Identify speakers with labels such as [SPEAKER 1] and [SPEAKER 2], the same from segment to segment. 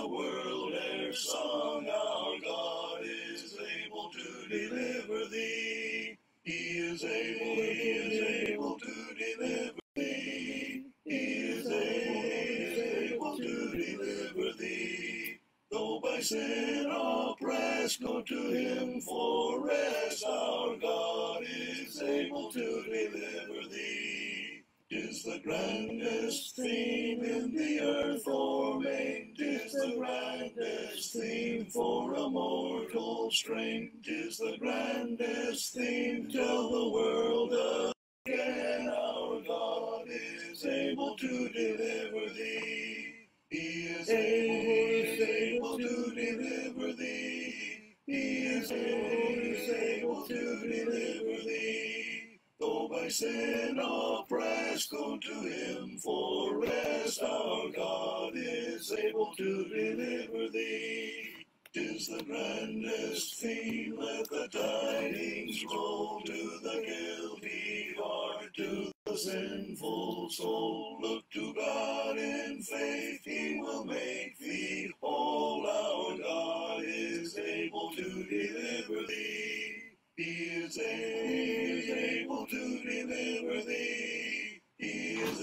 [SPEAKER 1] the world ere sung, our God is able to deliver thee. He is able to deliver thee. He is able to deliver thee. Though by sin oppressed, go to him for rest. Our God is able to deliver thee. 'Tis the grandest theme in the earth or main. 'Tis the grandest theme for a mortal strain. 'Tis the grandest theme. Tell the world again, our God is able to deliver thee. He is able to deliver thee. He is able to deliver thee. Though by sin oppressed, go to him for rest. Our God is able to deliver thee. 'Tis the grandest theme. Let the tidings roll to the guilty heart, to the sinful soul. Look to God in faith, he will make thee whole. Our God is able to deliver thee. He is able to deliver thee. He is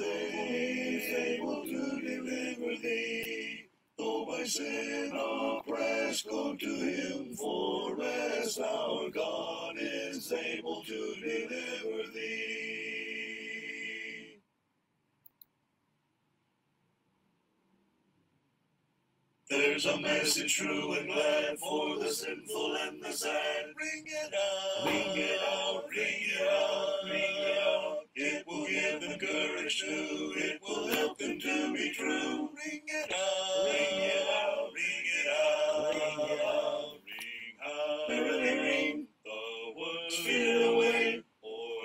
[SPEAKER 1] able to deliver thee. Though by sin oppressed, go to him for rest. Our God is able to deliver thee. There's a message true and glad for the sinful and the sad. Ring it out, ring it out, ring it out, ring it out. It will give them courage too. It will help them to be true. Ring it out, ring it out, ring it out, ring it out, ring out. Merrily ring the words, steal away, or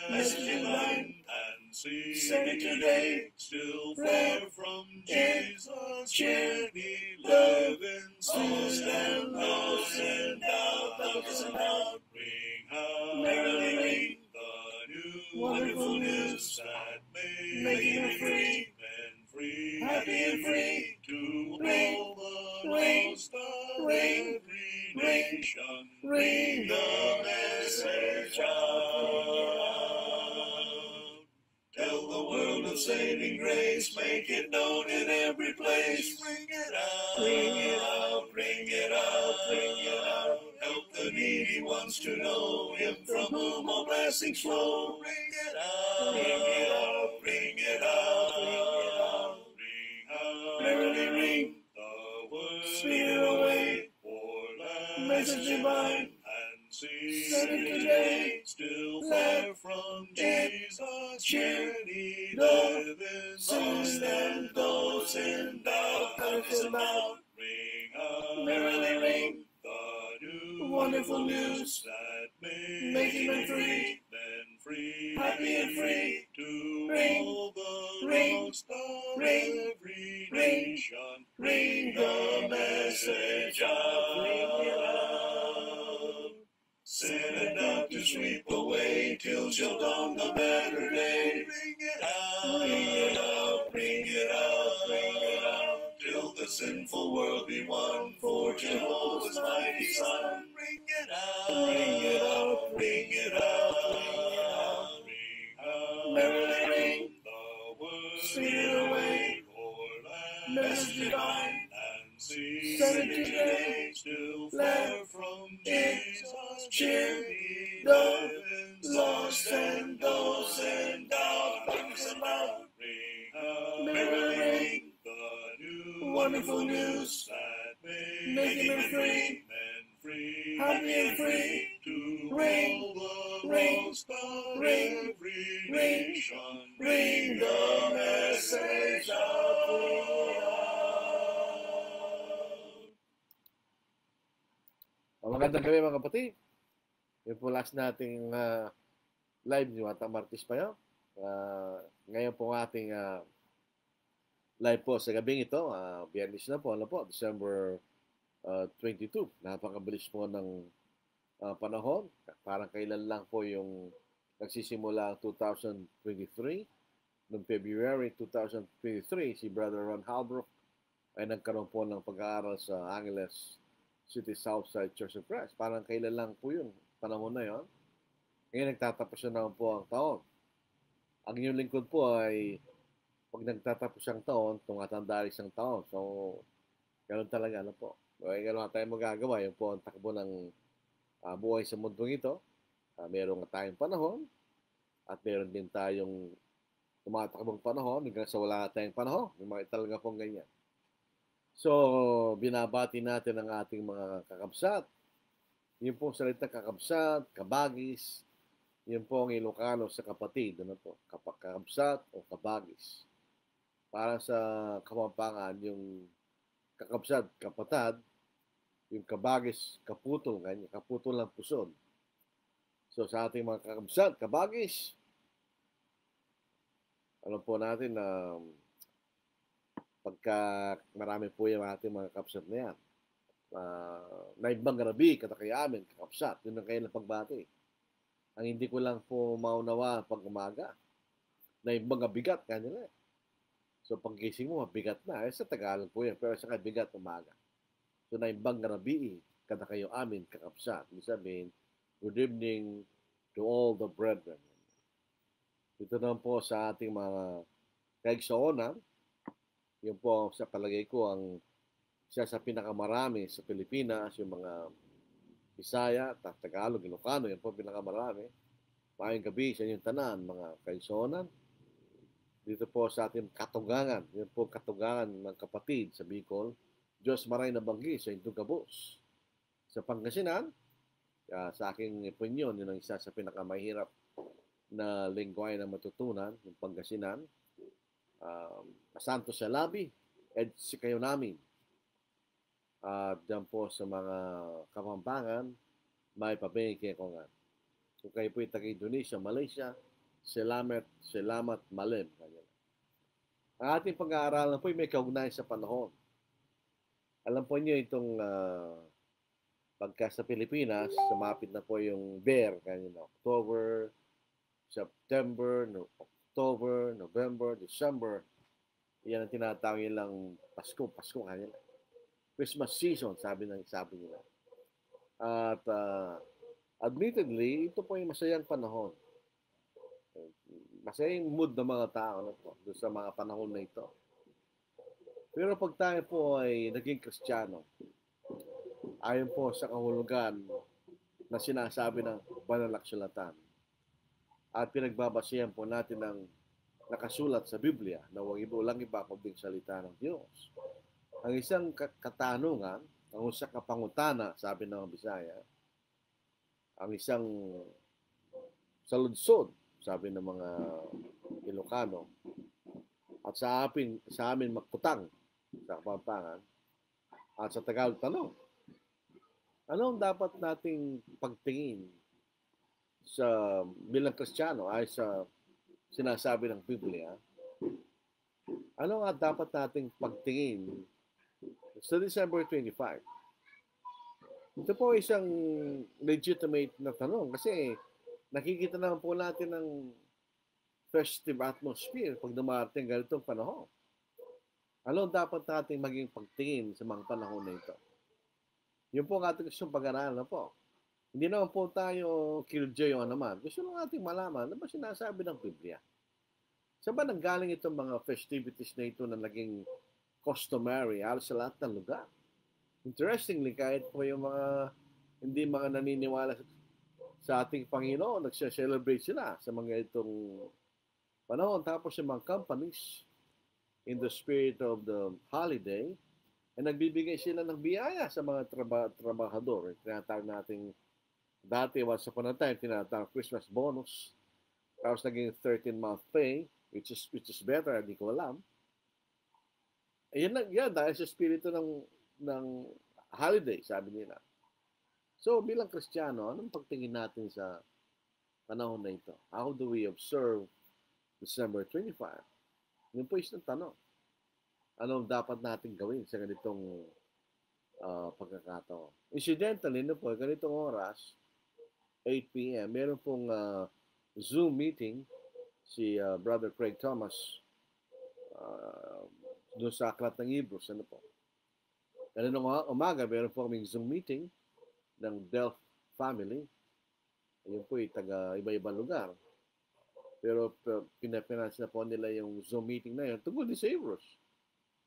[SPEAKER 1] message in line and see. Send it today, still far from Jesus. Charity, love, and lost and lost and out, lost and out. Ring out, merrily ring the new wonderful news that making them free and free, happy and free to all the lost of every nation. Ring the message out. Tell the world of saving grace, make it known in every place. Ring it out, ring it out, ring it out, ring it out. Help the needy ones to know him from whom all blessings flow. Ring it out, ring it out, ring it out, ring it out, ring out. Merrily ring the word, speed away, for message divine, and see. Send it today, still far from Jesus. Charity, love, is lost and those in doubt. Helps them out. Ring out, merrily ring the new wonderful news that making them free, happy and free to all the lost of every nation. Ring the message out. Ring it out. Sin and doubt to sweep away till shall dawn the better day. Ring it out, ring it out, ring it out, ring it out, till the sinful world be won for Jehovah's mighty Son. Ring it out, ring it out, ring it out, ring it out, ring out. Merrily ring the word, steal away, for message divine, and see. Send it today, still far from Jesus. Charity, love, lost and those in doubt. Brings them out. Ring out, merrily ring the new wonderful news that making them free, happy and free to ring the lost of every nation. Ring the message out.
[SPEAKER 2] Magandang gabi mga kapatid. Yung po last nating live nyo at Martis pa yun. Ngayon po ating live po sa gabing ito. Biyernes na po, December 22. Napakabilis po ng panahon. Parang kailan lang po yung nagsisimula ang 2023. Noong February 2023, si Brother Ron Halbrook ay nagkaroon po ng pag-aaral sa Angeles City Southside Church of Christ. Parang kailan lang po yun, panahon na yun. Ngayon nagtatapos na naman po ang taon. Ang inyong lingkod po ay pag nagtatapos ang taon, tumatanda isang taon. So, ganoon talaga, ano po. Ay, ganoon tayong magagawa. Yun po ang takbo ng buhay sa mundong ito. Meron tayong panahon at meron din tayong tumatakbong panahon hanggang sa wala tayong panahon. May mga talaga pong ganyan. So, binabati natin ang ating mga kakabsat. Yung pong salita kakabsat, kabagis, yun po ang Ilocano sa kapatid. Ano po? Kakabsat o kabagis. Para sa Kapampangan, yung kakabsat, kapatad, yung kabagis, kaputol, ganyan, kaputol ng pusod. So sa ating mga kakabsat, kabagis, alam po natin na pagka marami po yung ating mga kakabsat na yan, naibang garabi, katakayamin, kakabsat, yun ang kayo na pagbati. Ang hindi ko lang po maunawa pag umaga, naibang bigat kanila. So paggising mo, mabigat na. Sa Tagalog po yan, pero sa bigat umaga. So naibang garabi, kada kayo amin, kakabsat. Ibig sabihin, good evening to all the brethren. Ito naman po sa ating mga kaigsoona, yun po sa palagay ko ang isa sa pinakamarami sa Pilipinas, yung mga Bisaya, Tagalog, Ilocano, yan po pinakamarami. Maayong gabi sa inyong tanan, mga kaigsoona. Dito po sa ating katugangan, yun po katugangan ng kapatid sa Bicol, Diyos maray na banggi sa Intugabos. Sa Pangasinan, sa aking opinion, yun ang isa sa pinakamahirap na lingwahe na matutunan, yung Pangasinan. Santo Salabi, at si kayo namin. Diyan po sa mga Kapampangan, may pabengke ko nga. Kung kayo po taga Indonesia, Malaysia, salamat malim. Ang ating pag-aaralan po ay may kaugnayan sa panahon. Alam po niyo itong pagka sa Pilipinas, sumapit na po yung BER, kanina, October, September, October, November, December. Yan ang tinatawag nilang Pasko kanina. Christmas season, sabi nila. At admittedly, ito po yung masayang panahon. Masayang mood ng mga tao na po doon sa mga panahon na ito. Pero pag tayo po ay naging Kristiyano, ayon po sa kahulugan na sinasabi ng banal na kasulatan at pinagbabasihan po natin ng nakasulat sa Biblia na huwag lang iba kundi salita ng Diyos. Ang isang katanungan, ang isang kapangutana, sabi ng Bisaya, ang isang saludsod, sabi ng mga Ilocano, at sa amin magkutang sa Kapampangan, at sa Tagalog tanong, ano ang dapat nating pagtingin sa bilang Kristiyano ay sa sinasabi ng Biblia? Ano nga dapat nating pagtingin sa December 25? Ito po isang legitimate na tanong kasi nakikita naman po natin ng festive atmosphere pag dumarating ganitong panahon. Ano dapat natin maging pagtingin sa mga panahon na ito? Yun po ang ating gustong pag-aralan po. Hindi naman po tayo killjoy o naman. Gusto lang natin malaman ano ba sinasabi ng Biblia. Saan ba nanggaling itong mga festivities na ito na naging customary sa lahat ng lugar? Interestingly, kahit po yung mga hindi mga naniniwala sa ating Panginoon, nagse-celebrate sila sa mga itong panahon. Tapos yung mga companies, in the spirit of the holiday, ay nagbibigay sila ng biyaya sa mga trabahador. Tinatawag natin dati, once upon a time, tinatawag Christmas bonus. Tapos naging 13-month pay, which is better, hindi ko alam. Yan dahil sa spirito ng holiday, sabi nila. So, bilang Kristiyano, anong pagtingin natin sa panahon na ito? How do we observe December 25? Yun po isang tanong. Anong dapat natin gawin sa ganitong pagkakataon? Incidentally, ganitong oras, 8 p.m., meron pong Zoom meeting si Brother Craig Thomas doon sa aklat ng Hebrews. Ano po? Kanina umaga, meron po kaming Zoom meeting ng Delft family. Ayun po, taga iba-ibang lugar. Pero pinafinance na po nila yung Zoom meeting na yun tungkol din sa Hebrews.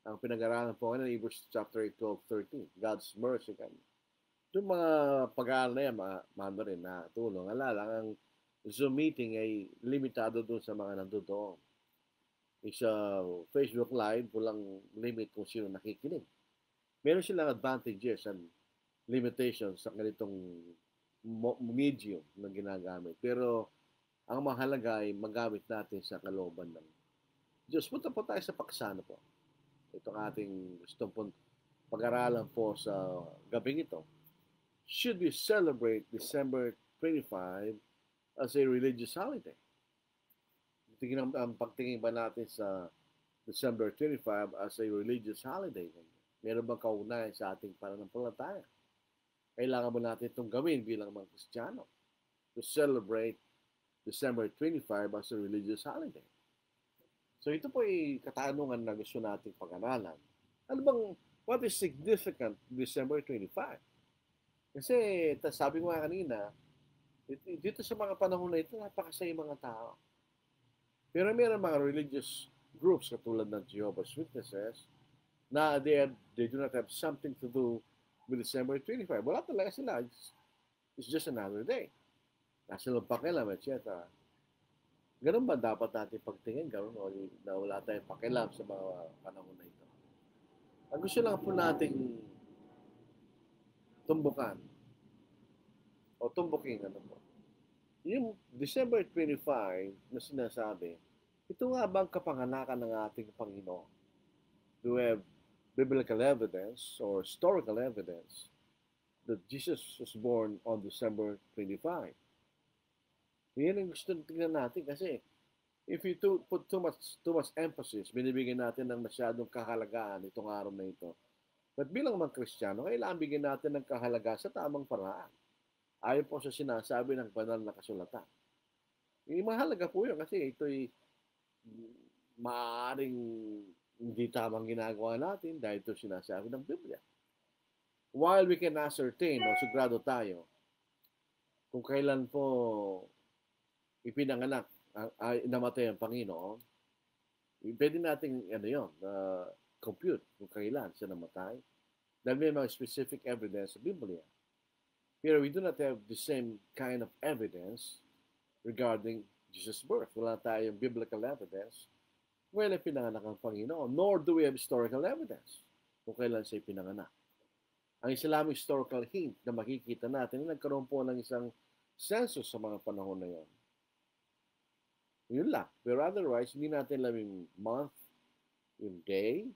[SPEAKER 2] Ang pinag-aralan po kanina, Hebrews chapter 12, 13. God's mercy. Yung mga pag-aaral na yan, mano rin na tulong. Alala, ang Zoom meeting ay limitado doon sa mga nandoon. Sa Facebook Live, walang limit kung sino nakikinig. Meron silang advantages and limitations sa ganitong medium na ginagamit. Pero ang mahalaga ay magamit natin sa kalooban ng Diyos. Punta po tayo sa paksa po. Itong ating gustong pag-aralan po sa gabing ito. Should we celebrate December 25 as a religious holiday? Ang pagtingin ba natin sa December 25 as a religious holiday? Meron bang kaugnayan sa ating pananampalataya? Kailangan mo natin itong gawin bilang mga Kristiyano to celebrate December 25 as a religious holiday. So ito po ay katanungan na gusto nating pag-aralan. What is significant December 25? Kasi sabi ko nga kanina, dito sa mga panahon na ito, napakasaya mga tao. Pero meron mga religious groups katulad ng Jehovah's Witnesses na they do not have something to do with December 25. Wala talaga sila. It's just another day. Nasa lang pakialam, etc. Ganun ba dapat natin pagtingin? Ganun o na wala tayong pakialam sa mga panahon na ito? Ang gusto lang po nating tumbukan o tumbukin yung December 25 na sinasabi, ito nga bang kapanganakan ng ating Panginoon? Do we have biblical evidence or historical evidence that Jesus was born on December 25? Yan ang gusto tingnan natin kasi if you put too much emphasis, binibigyan natin ng masyadong kahalagaan itong araw na ito. But bilang mga Kristiyano, kailangan bigyan natin ng kahalaga sa tamang paraan. Ayon po sa sinasabi ng banal na kasulatan. Mahalaga po yun kasi ito'y maaaring hindi tamang ginagawa natin dahil ito sinasabi ng Biblia. While we can ascertain o sigurado tayo kung kailan po ipinanganak namatay ang Panginoon, pwede nating compute kung kailan siya namatay. Dahil may mga specific evidence sa Biblia. Pero we do not have the same kind of evidence regarding Jesus' birth. Wala tayong biblical evidence kung kailan pinanganak ang Panginoon. Nor do we have historical evidence kung kailan siya pinanganak. Ang Islamic historical hint na makikita natin na nagkaroon po ng isang census sa mga panahon na yon. Yun lang. Pero otherwise, hindi natin alam yung month, yung day,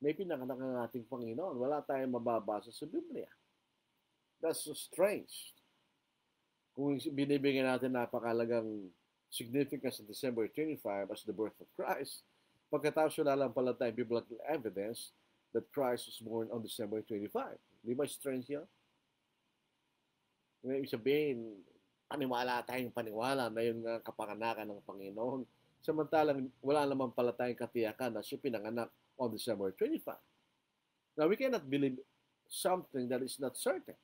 [SPEAKER 2] may pinanganak ang ating Panginoon. Wala tayong mababasa sa Biblia. That's so strange. Kung binibigyan natin napakalagang significance sa December 25 as the birth of Christ, pagkatapos wala lang pala tayong biblical evidence that Christ was born on December 25. Di ba strange yan? Ibig sabihin, paniwala na yun nga kapanganakan ng Panginoon. Samantalang wala naman pala tayong katiyakan na siya pinanganak on December 25. Now, we cannot believe something that is not certain.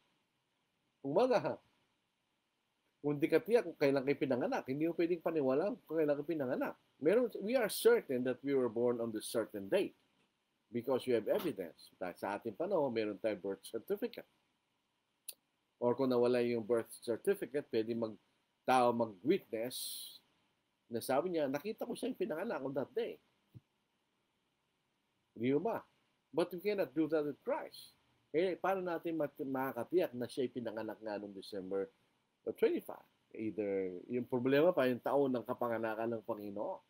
[SPEAKER 2] Kung di katiyak kung kailan kayo pinanganak, hindi mo pwedeng paniwala kung kailan kayo pinanganak. We are certain that we were born on this certain date because we have evidence. Dahil sa ating panahon, meron tayong birth certificate. Or kung nawala yung birth certificate, pwede tao mag-witness na sabi niya, nakita ko siya yung pinanganak on that day. Hindi ba? But we cannot do that with Christ. Eh, paano natin makakatiyak na siya yung pinanganak nga noong December 25? Either, yung problema pa, yung taon ng kapanganakan ng Panginoon.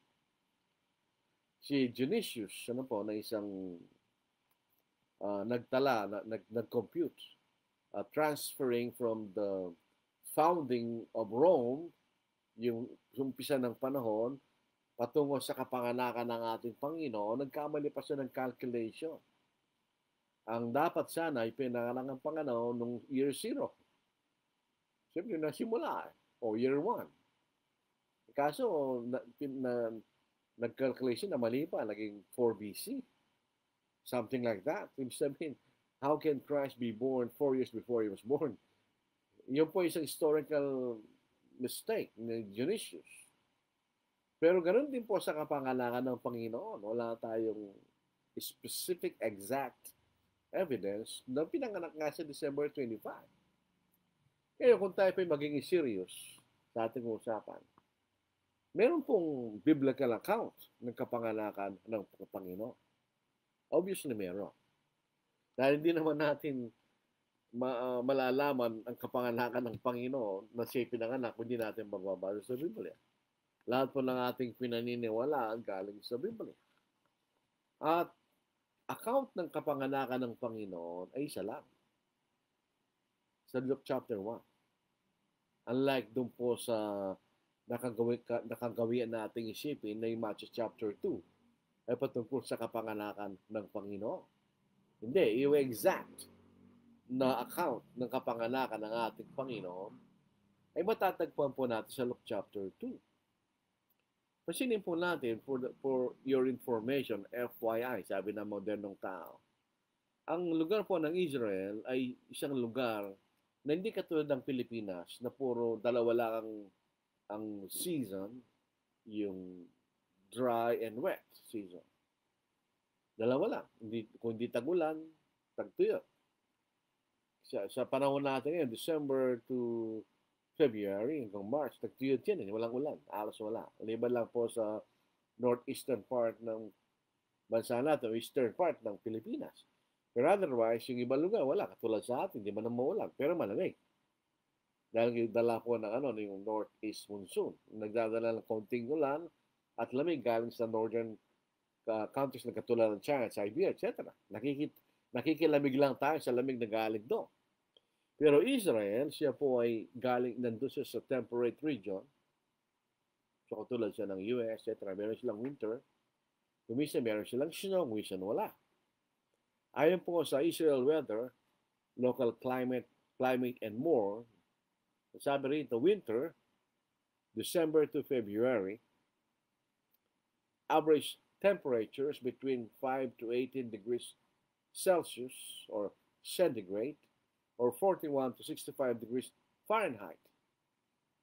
[SPEAKER 2] Si Dionysius, na isang nag-compute, transferring from the founding of Rome, yung umpisa ng panahon, patungo sa kapanganakan ng ating Panginoon, nagkamali pa siya ng calculation. Ang dapat sana ay pinanganak ng Panginoon nung year 0. Siyempre, nasimula o year 1. Kaso, nag-calculation na mali pa, naging 4 BC. Something like that. Ibig sabihin, how can Christ be born 4 years before he was born? Yun po isang historical mistake ni Dionysius. Pero ganoon din po sa kapanganakan ng Panginoon. Wala tayong specific, exact evidence na pinanganak nga sa December 25. Kaya kung tayo pa maging serious sa ating usapan, meron pong biblical account ng kapanganakan ng Panginoon. Obviously meron. Dahil hindi naman natin malalaman ang kapanganakan ng Panginoon na siya pinanganak kung hindi natin magbabasa sa Biblia. Lahat po ng ating pinaniniwalaan galing sa Biblia. At account ng kapanganakan ng Panginoon ay isa lang. Sa Luke chapter 1. Unlike dun po sa nakagawian nating isipin na yung Matthew chapter 2 ay patungkol sa kapanganakan ng Panginoon. Hindi, yung exact na account ng kapanganakan ng ating Panginoon ay matatagpuan po natin sa Luke chapter 2. Pasinin po natin for your information, FYI, sabi ng modernong tao. Ang lugar po ng Israel ay isang lugar na hindi katulad ng Pilipinas na puro dalawa lang ang season, yung dry and wet season. Dalawa lang. Kung hindi tag-ulan, tag-tuyot. Sa panahon natin ngayon, December to February hanggang March, tag-tuyot yan. Walang ulan. Alas wala. Liban lang po sa northeastern part ng bansa natin, eastern part ng Pilipinas. Pero otherwise, yung ibang lugar, wala. Katulad sa atin, hindi man ang maulan. Pero malamig. Dahil dala po ng yung northeast monsoon. Nagdadala ng konting ulan at lamig galing sa northern countries na katulad ng China, Siberia, etc. Nakikilamig lang tayo sa lamig na galing doon. Pero Israel, siya po ay galing nandun siya sa temperate region. So katulad siya ng US, etc. Meron silang winter. Kumisa meron silang snow, kumisa wala. Ayon po sa Israel weather, local climate and more, sabi rito, winter, December to February, average temperatures between 5 to 18 degrees Celsius or centigrade or 41 to 65 degrees Fahrenheit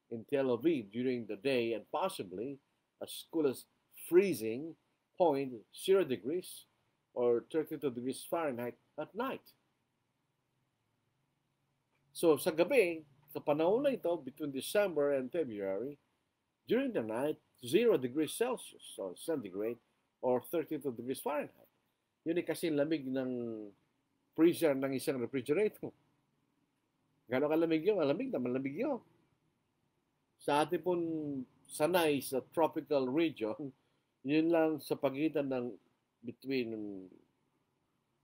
[SPEAKER 2] in Tel Aviv during the day and possibly as cool as freezing point 0 degrees or 32 degrees Fahrenheit at night. So sa gabi, sa panahon na ito, between December and February, during the night, 0 degrees Celsius or centigrade or 32 degrees Fahrenheit. Yun ay kasi lamig ng freezer ng isang refrigerator. Gano'ng kalamig yun? Malamig yun. Sa ating pong sanay sa tropical region, yun lang sa pagitan ng between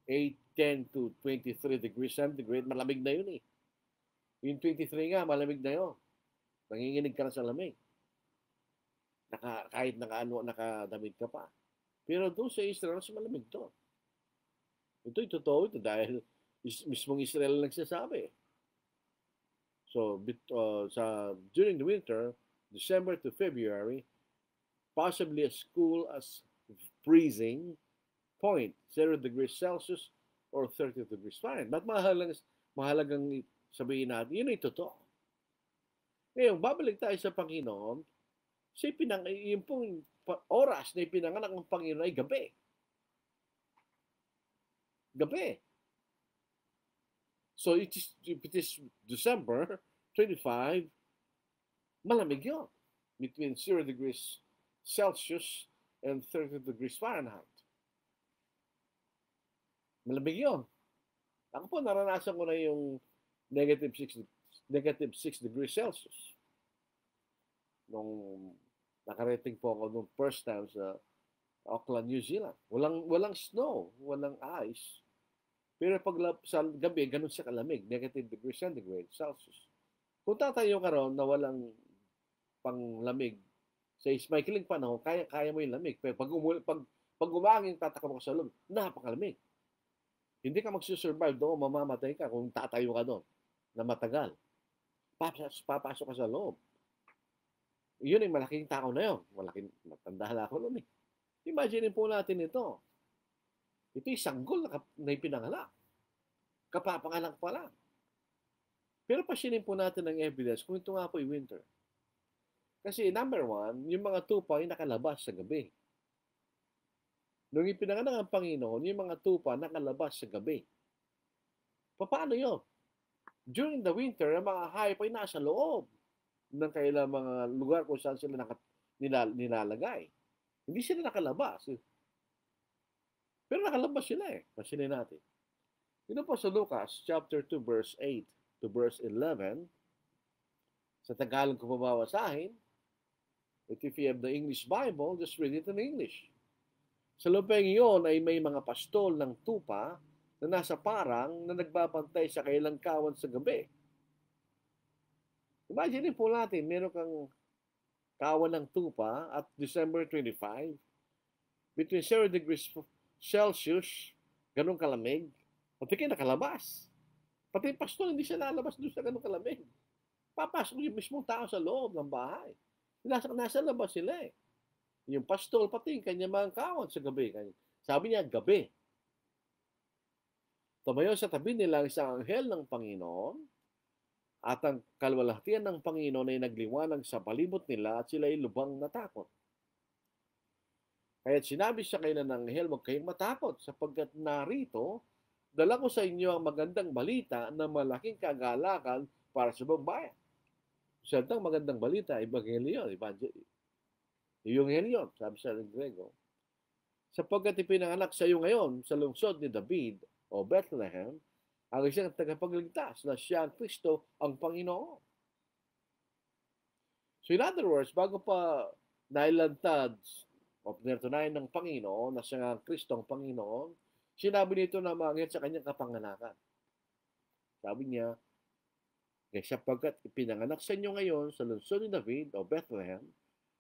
[SPEAKER 2] 8, 10 to 23 degrees centigrade, malamig na yun eh. Yung 23 nga, malamig na yun. Nanginginig ka na sa lamig. Kahit nakadamig ka pa. Pero doon sa Israel, mas malamig doon. Ito'y totoo ito dahil mismong Israel nagsasabi. So, during the winter, December to February, possibly as cool as freezing point, 0 degrees Celsius or 30 degrees Fahrenheit. But mahalagang sabihin natin, yun ay totoo. Ngayon, babalik tayo sa Panginoon, yung pong oras na ipinanganak ng Panginoon ay gabi. Gabi. So, if it is December 25, malamig yun. Between 0 degrees Celsius and 30 degrees Fahrenheit. Malamig yun. Ako po, naranasan ko na yung negative 6 degrees Celsius. Nung nakarating po ako nung first time sa Auckland, New Zealand. Walang snow, walang ice. Pero pag sa gabi, ganun siya kalamig, negative degrees centigrade Celsius. Kung tatayo ka ron na walang panglamig sa maikling panahon, kaya mo yung lamig. Pero pag umangin, tatakbo ka sa loob, napakalamig. Hindi ka magsusurvive doon, mamamatay ka kung tatayo ka doon na matagal. Papasok ka sa loob. Yun yung malaking tao na yun. Matanda na ako noon eh. Imagine po natin ito. Ito'y sanggol na ipinanganak. Kapapanganak pa lang. Pero pasyinin po natin ang evidence kung ito nga po ay winter. Kasi number one, yung mga tupa ay nakalabas sa gabi. Nung ipinanganak ang Panginoon, yung mga tupa nakalabas sa gabi. Paano yun? During the winter, ang mga hayop ay nasa loob ng kailang mga lugar kung saan sila nilalagay. Hindi sila nakalabas. Pero nakalabas sila eh. Pansinin natin. Ito po sa Lucas chapter 2 verse 8 to verse 11. Sa Tagalog ko pababasahin. If you have the English Bible, just read it in English. Sa lupeng iyon ay may mga pastol ng tupa na nasa parang na nagbabantay sa kailang kawan sa gabi. Imagine po natin, meron kang kawan ng tupa at December 25, between 0 degrees Celsius, ganun kalamig, pati kayo nakalabas. Pati yung pastol, hindi siya lalabas doon sa ganun kalamig. Papasok yung mismong tao sa loob ng bahay. Nasa labas sila eh. Yung pastol, pati yung kanya mga kawan sa gabi. Sabi niya, gabi. Tumayo sa tabi nila ang isang anghel ng Panginoon at ang kalwalhatian ng Panginoon ay nagliwanag sa palibot nila at sila ay lubang natakot. Kaya't sinabi sa kanila ng anghel, huwag kayong matakot sapagkat narito, dala ko sa inyo ang magandang balita na malaking kagalakan para sa buong bayan. Siyentang magandang balita, Ebanghelyo, yung Helion, sabi sa Grego. Sapagkat ipinanganak sa iyo ngayon sa lungsod ni David o Bethlehem, ang isang tagapagligtas na siya ang Kristo ang Panginoon. So in other words, bago pa nailantad o pinatunayan ng Panginoon na siya ang Kristo ang Panginoon, sinabi nito na mangyat sa kanyang kapanganakan. Sabi niya, sapagkat ipinanganak sa inyo ngayon sa lungsod ni David o Bethlehem,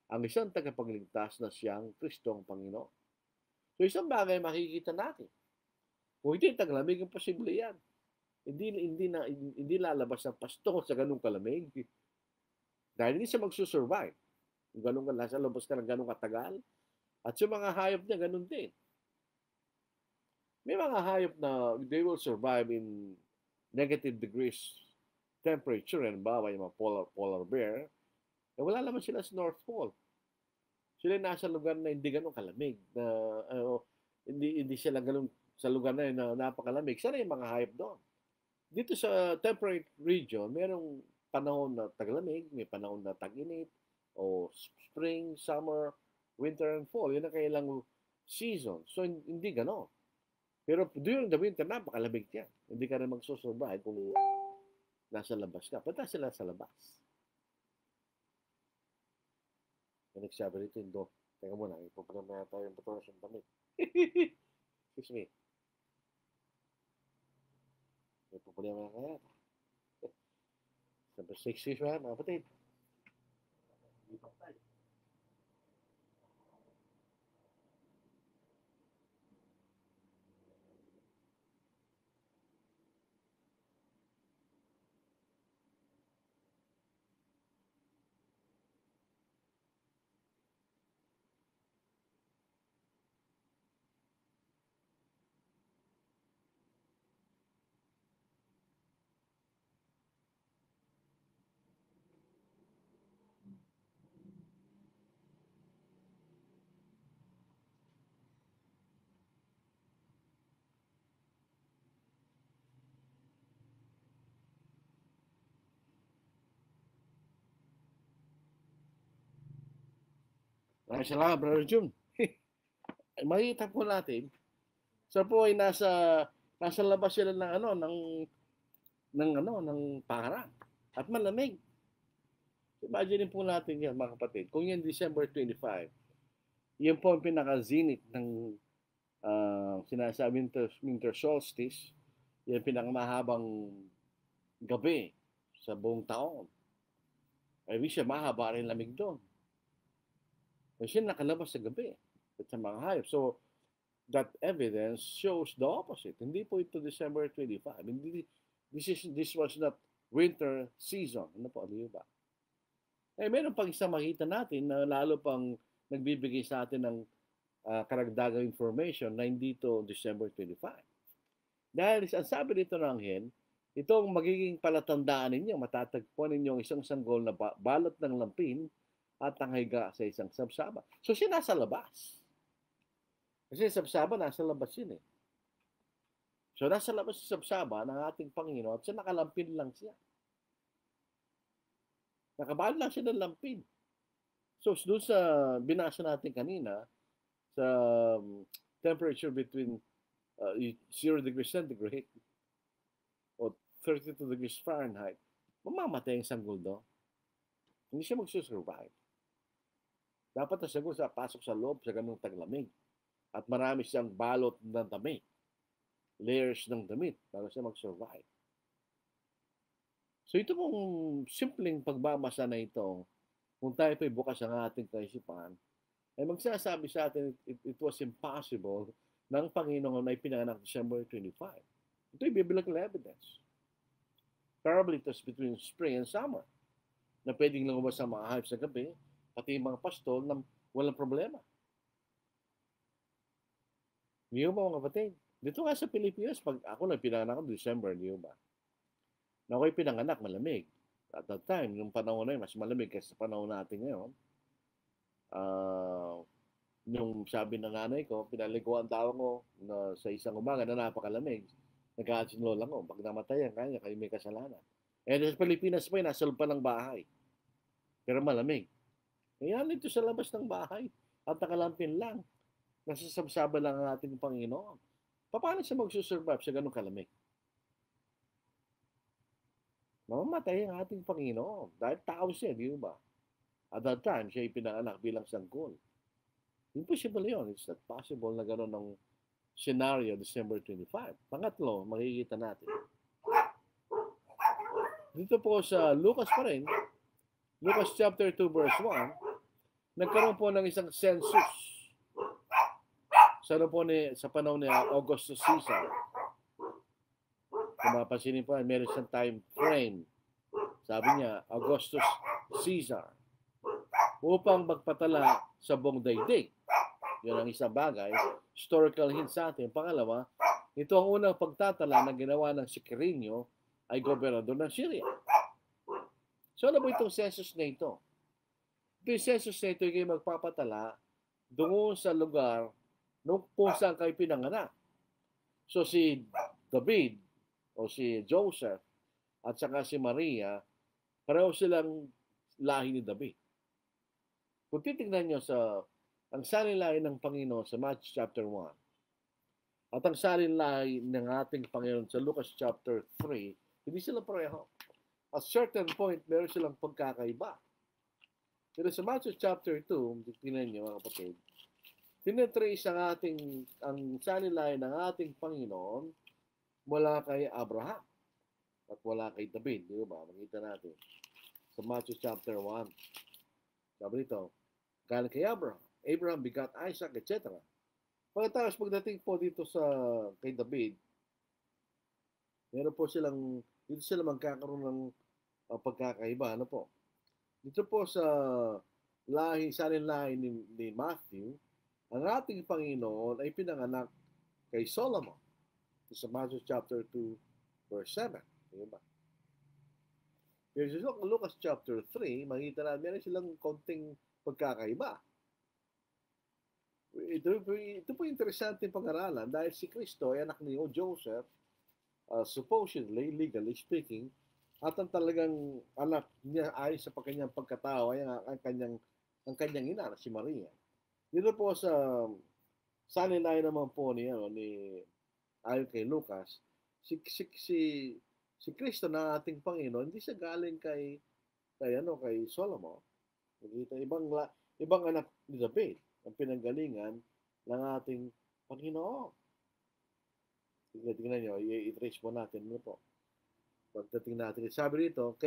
[SPEAKER 2] ang isang tagapagligtas na siyang Kristo ang Panginoon. So isang bagay makikita natin. Kung hindi taglamig, imposible yan. Hindi lalabas ang pastol sa ganung kalamig. Dahil hindi siya magsusurvive. Kung ganun ka, nasa labas ka ng ganung katagal. At yung mga hayop niya, ganun din. May mga hayop na they will survive in negative degrees temperature. And bawa yung mga polar bear, wala naman sila sa North Pole. Sila nasa lugar na hindi ganun kalamig. Na, hindi sila ganun sa lugar na yun na napakalamig. Sana yung mga hayop doon. Dito sa temperate region, mayroong panahon na taglamig, may panahon na tag-init, o spring, summer, winter, and fall. Yun ang kailang season. So, hindi gano'n. Pero during the winter, napakalamig yan. Hindi ka na magsusurvive kung nasa labas ka. Punta sila sa labas. May nagsabi rito yung do. Teka muna, ipoproblema na tayo yung patuloy sa damit. Excuse me. May problema na kaya. Number 6 is mga kapatid. Lipat tayo. Maraming salamat, Brother June. Makikita po natin. So po ay nasa labas sila ng parang at malamig. Imagine po natin yan, mga kapatid. Kung yan December 25, yan po ang pinaka-zenith ng sinasabi winter solstice. Yan pinakamahabang gabi sa buong taon. Ay, siya mahaba rin lamig doon. Kasi nakalabas sa gabi at sa mga hayop. So, that evidence shows the opposite. Hindi po ito December 25. This was not winter season. Ano po, di ba? Eh, meron pang isang makita natin na lalo pang nagbibigay sa atin ng karagdagang information na hindi ito December 25. Dahil ang sabi dito ng anghel, itong magiging palatandaan ninyo, matatagpuan ninyo ang isang sanggol na balot ng lampin at nanghiga sa isang sabsaba. So siya nasa labas. Kasi sabsaba nasa labas yun eh. So nasa labas sa sabsaba ng ating Panginoon at siya nakalampin lang siya. Nakabalot lang siya ng lampin. So doon sa binasa natin kanina, sa temperature between 0 degrees centigrade o 32 degrees Fahrenheit, mamamatay ang sanggol doon. Hindi siya magsusurvive. Dapat ang sanggol sa pasok sa loob sa ganung taglamig. At marami siyang balot ng damit. Layers ng damit para siya mag-survive. So ito pong simpleng pagbabasa na ito, kung tayo po'y bukas ang ating kaisipan, ay magsasabi sa atin it was impossible ng Panginoon ay pinanganak December 25. Ito'y biblical evidence. Probably it was between spring and summer na pwedeng lumabas ang mga hayop sa gabi, pati yung mga pastol na walang problema. Hindi ba mga kapatid? Dito nga sa Pilipinas, pag ako na pinanganak ng December, hindi ba? Na ako'y pinanganak, malamig. At that time, nung panahon na yun, mas malamig kasi sa panahon natin ngayon. Nung sabi ng nanay ko, pinaliguan tao ko na sa isang umaga na napakalamig. Nag-aasinlo lang ko. Pag namatay yan, kaya kayo may kasalanan. Eh, sa Pilipinas pa yun, nasa loob pa ng bahay. Pero malamig. Kaya nito sa labas ng bahay. At nakalampin lang. Nasasabsaba lang ang ating Panginoon. Paano siya magsusurvive sa ganong kalamig? Mamamatay ang ating Panginoon. Dahil tao siya, di ba? At that time, siya ipinanganak bilang sanggol. Impossible yun. It's not possible na gano'n ng scenario December 25. Pangatlo, makikita natin. Dito po sa Lucas pa rin, Lucas chapter 2 verse 1, nagkaroon po ng isang census. Sa panahon ni Augustus Caesar. Kung mapansinin po, meron siyang time frame. Sabi niya, Augustus Caesar. Upang magpatala sa buong daigdig. Yun ang isang bagay. Historical hint sa atin. Pangalawa, ito ang unang pagtatala na ginawa ng si Quirino ay gobernador ng Syria. So ano po itong census na ito? Yung census na ito ay magpapatala doon sa lugar kung saan kayo pinanganak. So si David o si Joseph at saka si Maria, pareho silang lahi ni David. Kung titignan nyo ang salinlahi ng Panginoon sa Matthew chapter 1 at ang salinlahi ng ating Panginoon sa Lucas chapter 3, hindi sila pareho. At certain point, meron silang pagkakaiba. Pero sa Matthew chapter 2, titignan nyo mga kapatid, tinetrace ang salinlahi ng ating Panginoon mula kay Abraham at wala kay David. Di ba? Makita natin sa Matthew chapter 1. Sabi nito, galing kay Abraham begot Isaac, etc. Pagkatapos pagdating po dito kay David, meron po dito sila magkakaroon ng pagkakaiba. Ano po? Dito po sa salinlahi ni Matthew, ang ating Panginoon ay pinanganak kay Solomon. Sa Matthew chapter 2, verse 7. Diba? Pero sa Lucas chapter 3, makikita na meron silang konting pagkakaiba. Ito po interesante pag-aralan dahil si Kristo ay anak ni Joseph, supposedly, legally speaking, at ang talagang anak niya ay sa kanyang pagkatao ay ang kanyang ina, si Maria. Dito po sa salinlahi naman po ayon kay Lucas, si Kristo na ating Panginoon, hindi siya galing kay Solomon. Ibang anak ni David ang pinanggalingan ng ating Panginoon. Tingnan nyo, i-trace po natin po. Pagdating natin, sabi dito,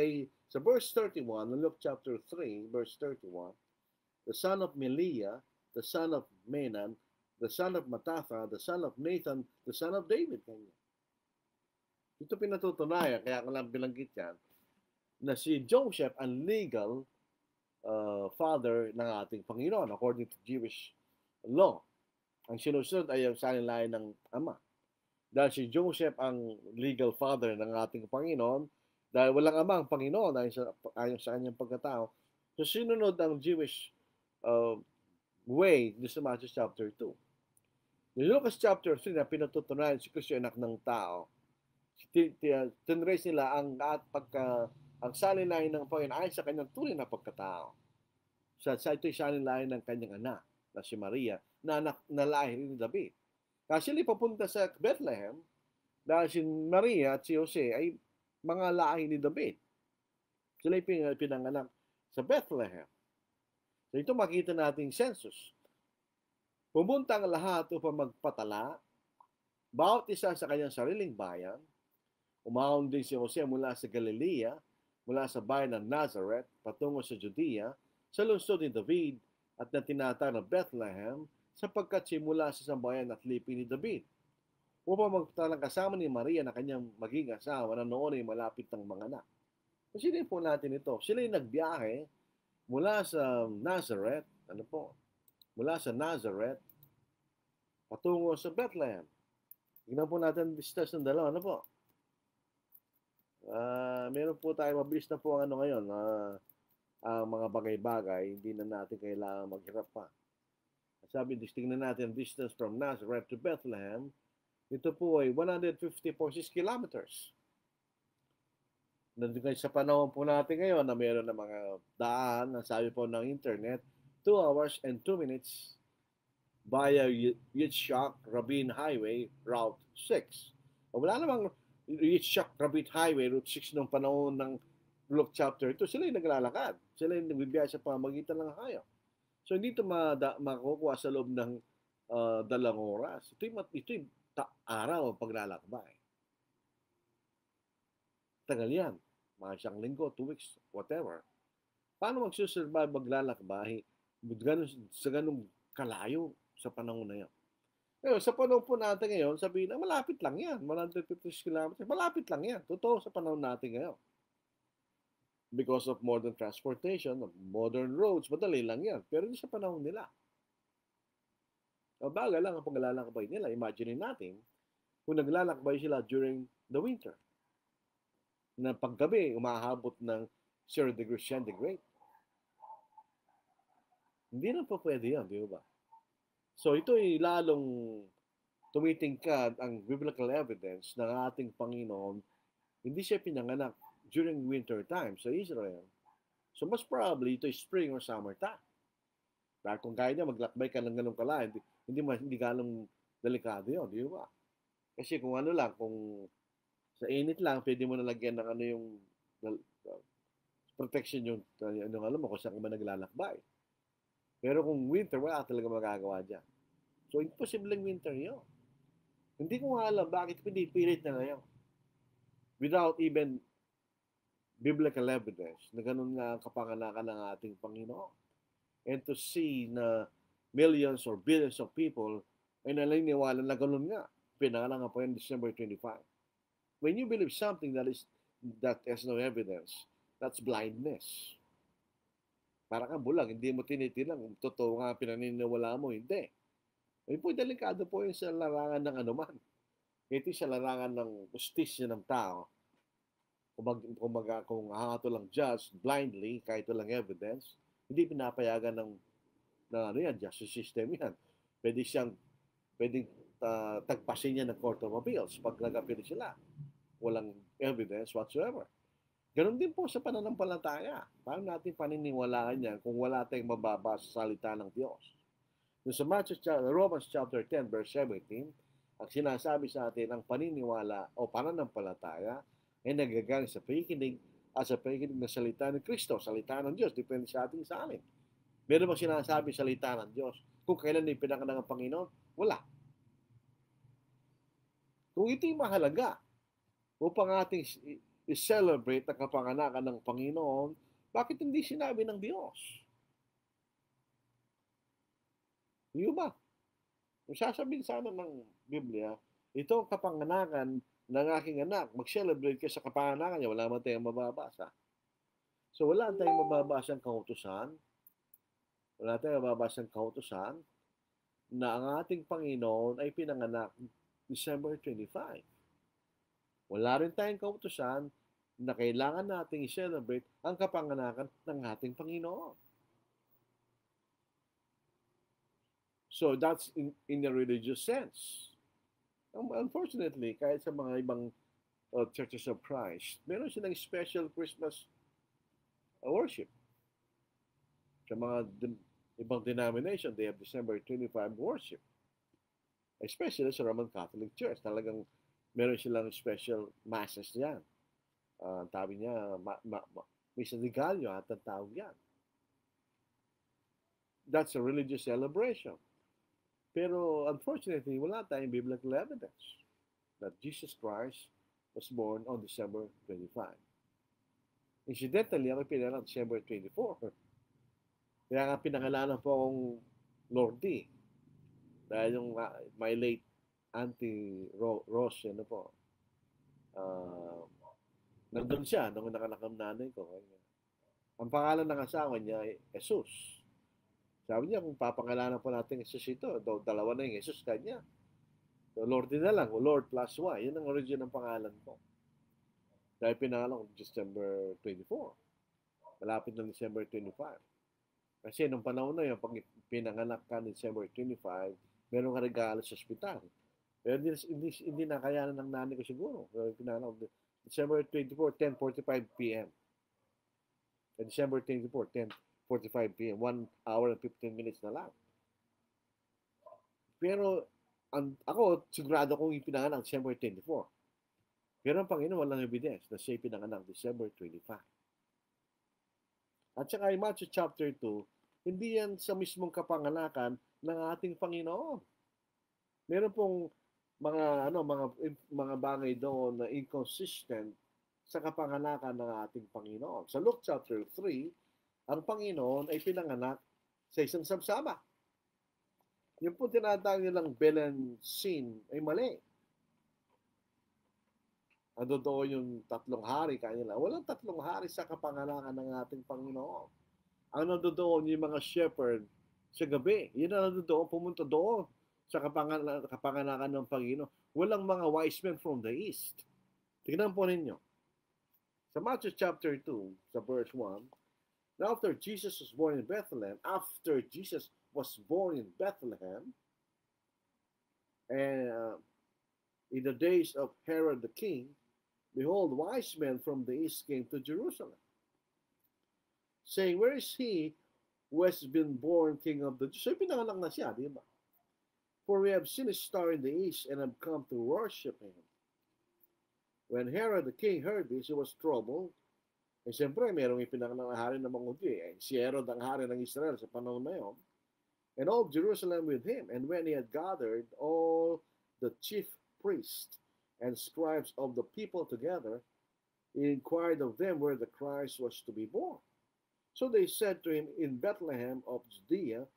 [SPEAKER 2] sa verse 31, Luke chapter 3, verse 31, the son of Meliah, the son of Menan, the son of Matatha, the son of Nathan, the son of David. Ito pinatutunayan, kaya ko lang bilanggit yan, na si Joseph ang legal father ng ating Panginoon according to Jewish law. Ang sinusunod ay ang salin-lain ng ama. Dahil si Joseph ang legal father ng ating Panginoon, dahil walang ama ang Panginoon ayon sa kanyang pagkatao, so sinunod ang Jewish way sa Matthew chapter 2. In Lucas chapter 3 na pinatutunayan si Kristo anak ng tao, tinrace nila ang salin-lain ng Panginoon ayon sa kanyang tunay na pagkatao. Sa ito'y salin-lain ng kanyang anak na si Maria, na anak na lahi ni David. Kasi sila papunta sa Bethlehem dahil si Maria at si Jose ay mga lahi ni David. Sila pinanganak sa Bethlehem. So ito makita nating census. Pumunta ang lahat upang magpatala, bawat isa sa kanyang sariling bayan. Umahon din si Jose mula sa Galilea, mula sa bayan ng Nazareth, patungo sa Judea, sa lungsod ni David at na tinatawag na Bethlehem, sapagkat simula sa sambayan at lipi ni David, upang magpatalang kasama ni Maria na kanyang maging asawa na noon ay malapit ng mga anak. Kasi po natin ito, sila ay nagbiyahe mula sa Nazareth, mula sa Nazareth, patungo sa Bethlehem. Tingnan po natin distance ng dalawa, meron po tayo, mabilis na po ang ngayon, ang mga bagay-bagay, hindi na natin kailangan maghirap pa. Sabi, tingnan natin distance from Nazareth to Bethlehem. Ito po ay 150.6 kilometers. Sa panahon po natin ngayon na meron na mga daan, sabi po ng internet, 2 hours and 2 minutes via Yitzhak Rabin Highway, Route 6. Wala namang Yitzhak Rabin Highway, Route 6 noong panahon ng Luke chapter 2. Sila yung naglalakad. Sila yung nagbibiyay sa pamagitan ng hayop. So, hindi ito makukuha sa loob ng 2 oras. Ito'y araw ang paglalakbay. Tagal yan. Mga isang linggo, 2 weeks, whatever. Paano magsusurvive maglalakbay sa ganung kalayo sa panahon na yan? Ngayon, sa panahon po natin ngayon, sabihin na malapit lang yan. 150 kilometers, malapit lang yan. Totoo sa panahon natin ngayon. Because of modern transportation, of modern roads, madali lang yan. Pero hindi sa panahon nila. Bagal lang ang paglalakbay nila. Imagine natin kung naglalakbay sila during the winter. Na paggabi, umahabot ng 0 degrees centigrade. Hindi na pa pwede yan, di ba? So ito ay lalong tumitingkad ang biblical evidence ng ating Panginoon. Hindi siya pinanganak during winter time sa Israel. So most probably, ito ay spring or summer time. Dahil kung kaya niya, maglakbay ka ng ganun kala, hindi ganong delikado yun, di ba? Kasi kung kung sa init lang, pwede mo nalagyan ng yung protection yung, kung saan ka ba naglalakbay. Pero kung winter, wala talaga magagawa dyan. So, imposibleng winter yun. Hindi ko alam bakit pinipilit na ngayon. Without even biblical evidence na ganun nga ang kapanganakan ng ating Panginoon. And to see na millions or billions of people ay naniniwala na ganun nga. Pinangalan nga po yan December 25. When you believe something that has no evidence, that's blindness. Para kang bulag, hindi mo tinitilang. Totoo nga pinaniniwala mo, hindi. Ay po, delikado po yun sa larangan ng anuman. Ito sa larangan ng justisya ng tao. Kung hato lang judge blindly, kahit walang evidence, hindi pinapayagan ng justice system yan. Pwedeng tagpasin niya ng Court of Appeals pag nag-appeal sila. Walang evidence whatsoever. Ganon din po sa pananampalataya. Paano natin paniniwalaan yan kung wala tayong mababa sa salita ng Diyos? Sa Romans chapter 10, verse 17, ang sinasabi sa atin, ang paniniwala o pananampalataya ay nagagaling sa pakikinig at sa pakikinig ng salita ng Kristo, salita ng Diyos, depende sa ating salin. Meron bang sinasabi salita ng Diyos? Kung kailan ay pinanganak ng Panginoon? Wala. Kung ito'y mahalaga upang ating i-celebrate ang kapanganakan ng Panginoon, bakit hindi sinabi ng Diyos? Di ba? Kung sasabihin sana ng Biblia, ito ang kapanganakan ng aking anak, mag-celebrate ka sa kapanganakan niya, wala man tayong mababasa. So wala tayong mababasang kautusan. Wala tayong mababasang kautusan na ang ating Panginoon ay pinanganak December 25. Wala rin tayong kautusan na kailangan nating i-celebrate ang kapanganakan ng ating Panginoon. So that's in a religious sense. Unfortunately, kahit sa mga ibang churches of Christ, meron silang special Christmas worship. Sa mga ibang denomination, they have December 25 worship. Especially sa Roman Catholic Church. Talagang meron silang special masses yan. Tawag niya, Misa de Gallo at ang tawag yan. That's a religious celebration. Pero unfortunately, wala tayong biblical evidence that Jesus Christ was born on December 25. Incidentally, ako pinangalan December 24. Kaya nga pinangalanan po akong Lordy. Dahil yung my late Auntie Rose, ano po, nandun siya nung nakalakam nanay ko. Ang pangalan ng asawa niya ay Jesus. Sabi niya, kung papangalanan po natin Jesus ito, dalawa na yung Jesus kanya. So, Lord din na lang, o Lord plus Y. Yun ang origin ng pangalan ko. Dahil pinangalan ko December 24. Malapit ng December 25. Kasi nung panahon na yun, pag pinanganak ka December 25, meron ka regalo sa ospital. Pero hindi nakayanan ng nanay ko siguro. Pinanganak ko December 24, 10:45 p.m. December 24, 10:45 p.m. 1 hour and 15 minutes na lang. Pero ako, sigurado kong ipinanganak December 24. Pero ang Panginoon walang evidence na siya ipinanganak December 25. At saka in Matthew chapter 2, hindi yan sa mismong kapanganakan ng ating Panginoon. Meron pong mga bagay doon na inconsistent sa kapanganakan ng ating Panginoon. Sa Luke chapter 3, ang Panginoon ay pinanganak sa isang sabsaba. Yung po tinatawag nilang Belen scene ay mali. Ando doon yung tatlong hari kanila. Walang tatlong hari sa kapanganakan ng ating Panginoon. Ang nandoon yung mga shepherd sa gabi. Yun ang nandoon, pumunta doon sa kapanganakan ng Panginoon. Walang mga wise men from the east. Tignan po ninyo. Sa Matthew chapter 2, sa verse 1, after Jesus was born in Bethlehem, and in the days of Herod the king, behold, wise men from the east came to Jerusalem, saying, where is he who has been born king of the Jews? So pinanganak na siya, di ba? For we have seen a star in the east and have come to worship him. When Herod the king heard this, he was troubled. Eh, siyempre, mayroong ipinanganak na hari ng mga Hudyo. Si Herod ang hari ng Israel sa panahon na yun. And all Jerusalem with him. And when he had gathered all the chief priests and scribes of the people together, he inquired of them where the Christ was to be born. So they said to him, in Bethlehem of Judea,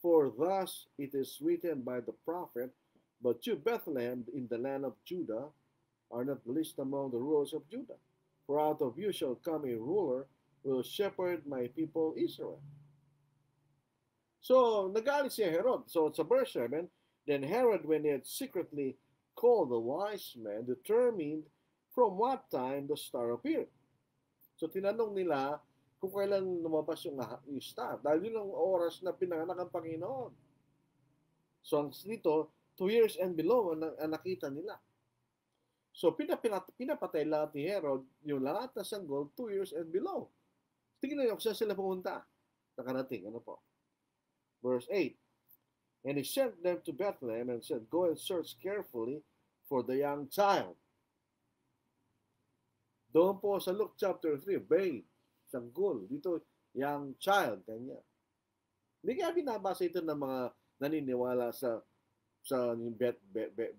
[SPEAKER 2] for thus it is written by the prophet, but you, Bethlehem, in the land of Judah, are not least among the rulers of Judah. For out of you shall come a ruler who will shepherd my people Israel. So, nagalit si Herod. So, sa verse 7, then Herod, when he had secretly called the wise men, determined from what time the star appeared. So, tinanong nila kung kailan lumabas yung star. Dahil yun ang oras na pinanganak ang Panginoon. So, dito, 2 years and below ang nakita nila. So, pinapatay lahat ni Herod yung lahat na sanggol 2 years and below. Tingnan nyo kung saan sila pumunta. Nakarating, ano po? Verse 8. And he sent them to Bethlehem and said, go and search carefully for the young child. Doon po sa Luke chapter 3, babe, sanggol. Dito, young child, kanya. Hindi kaya binabasa ito ng mga naniniwala sa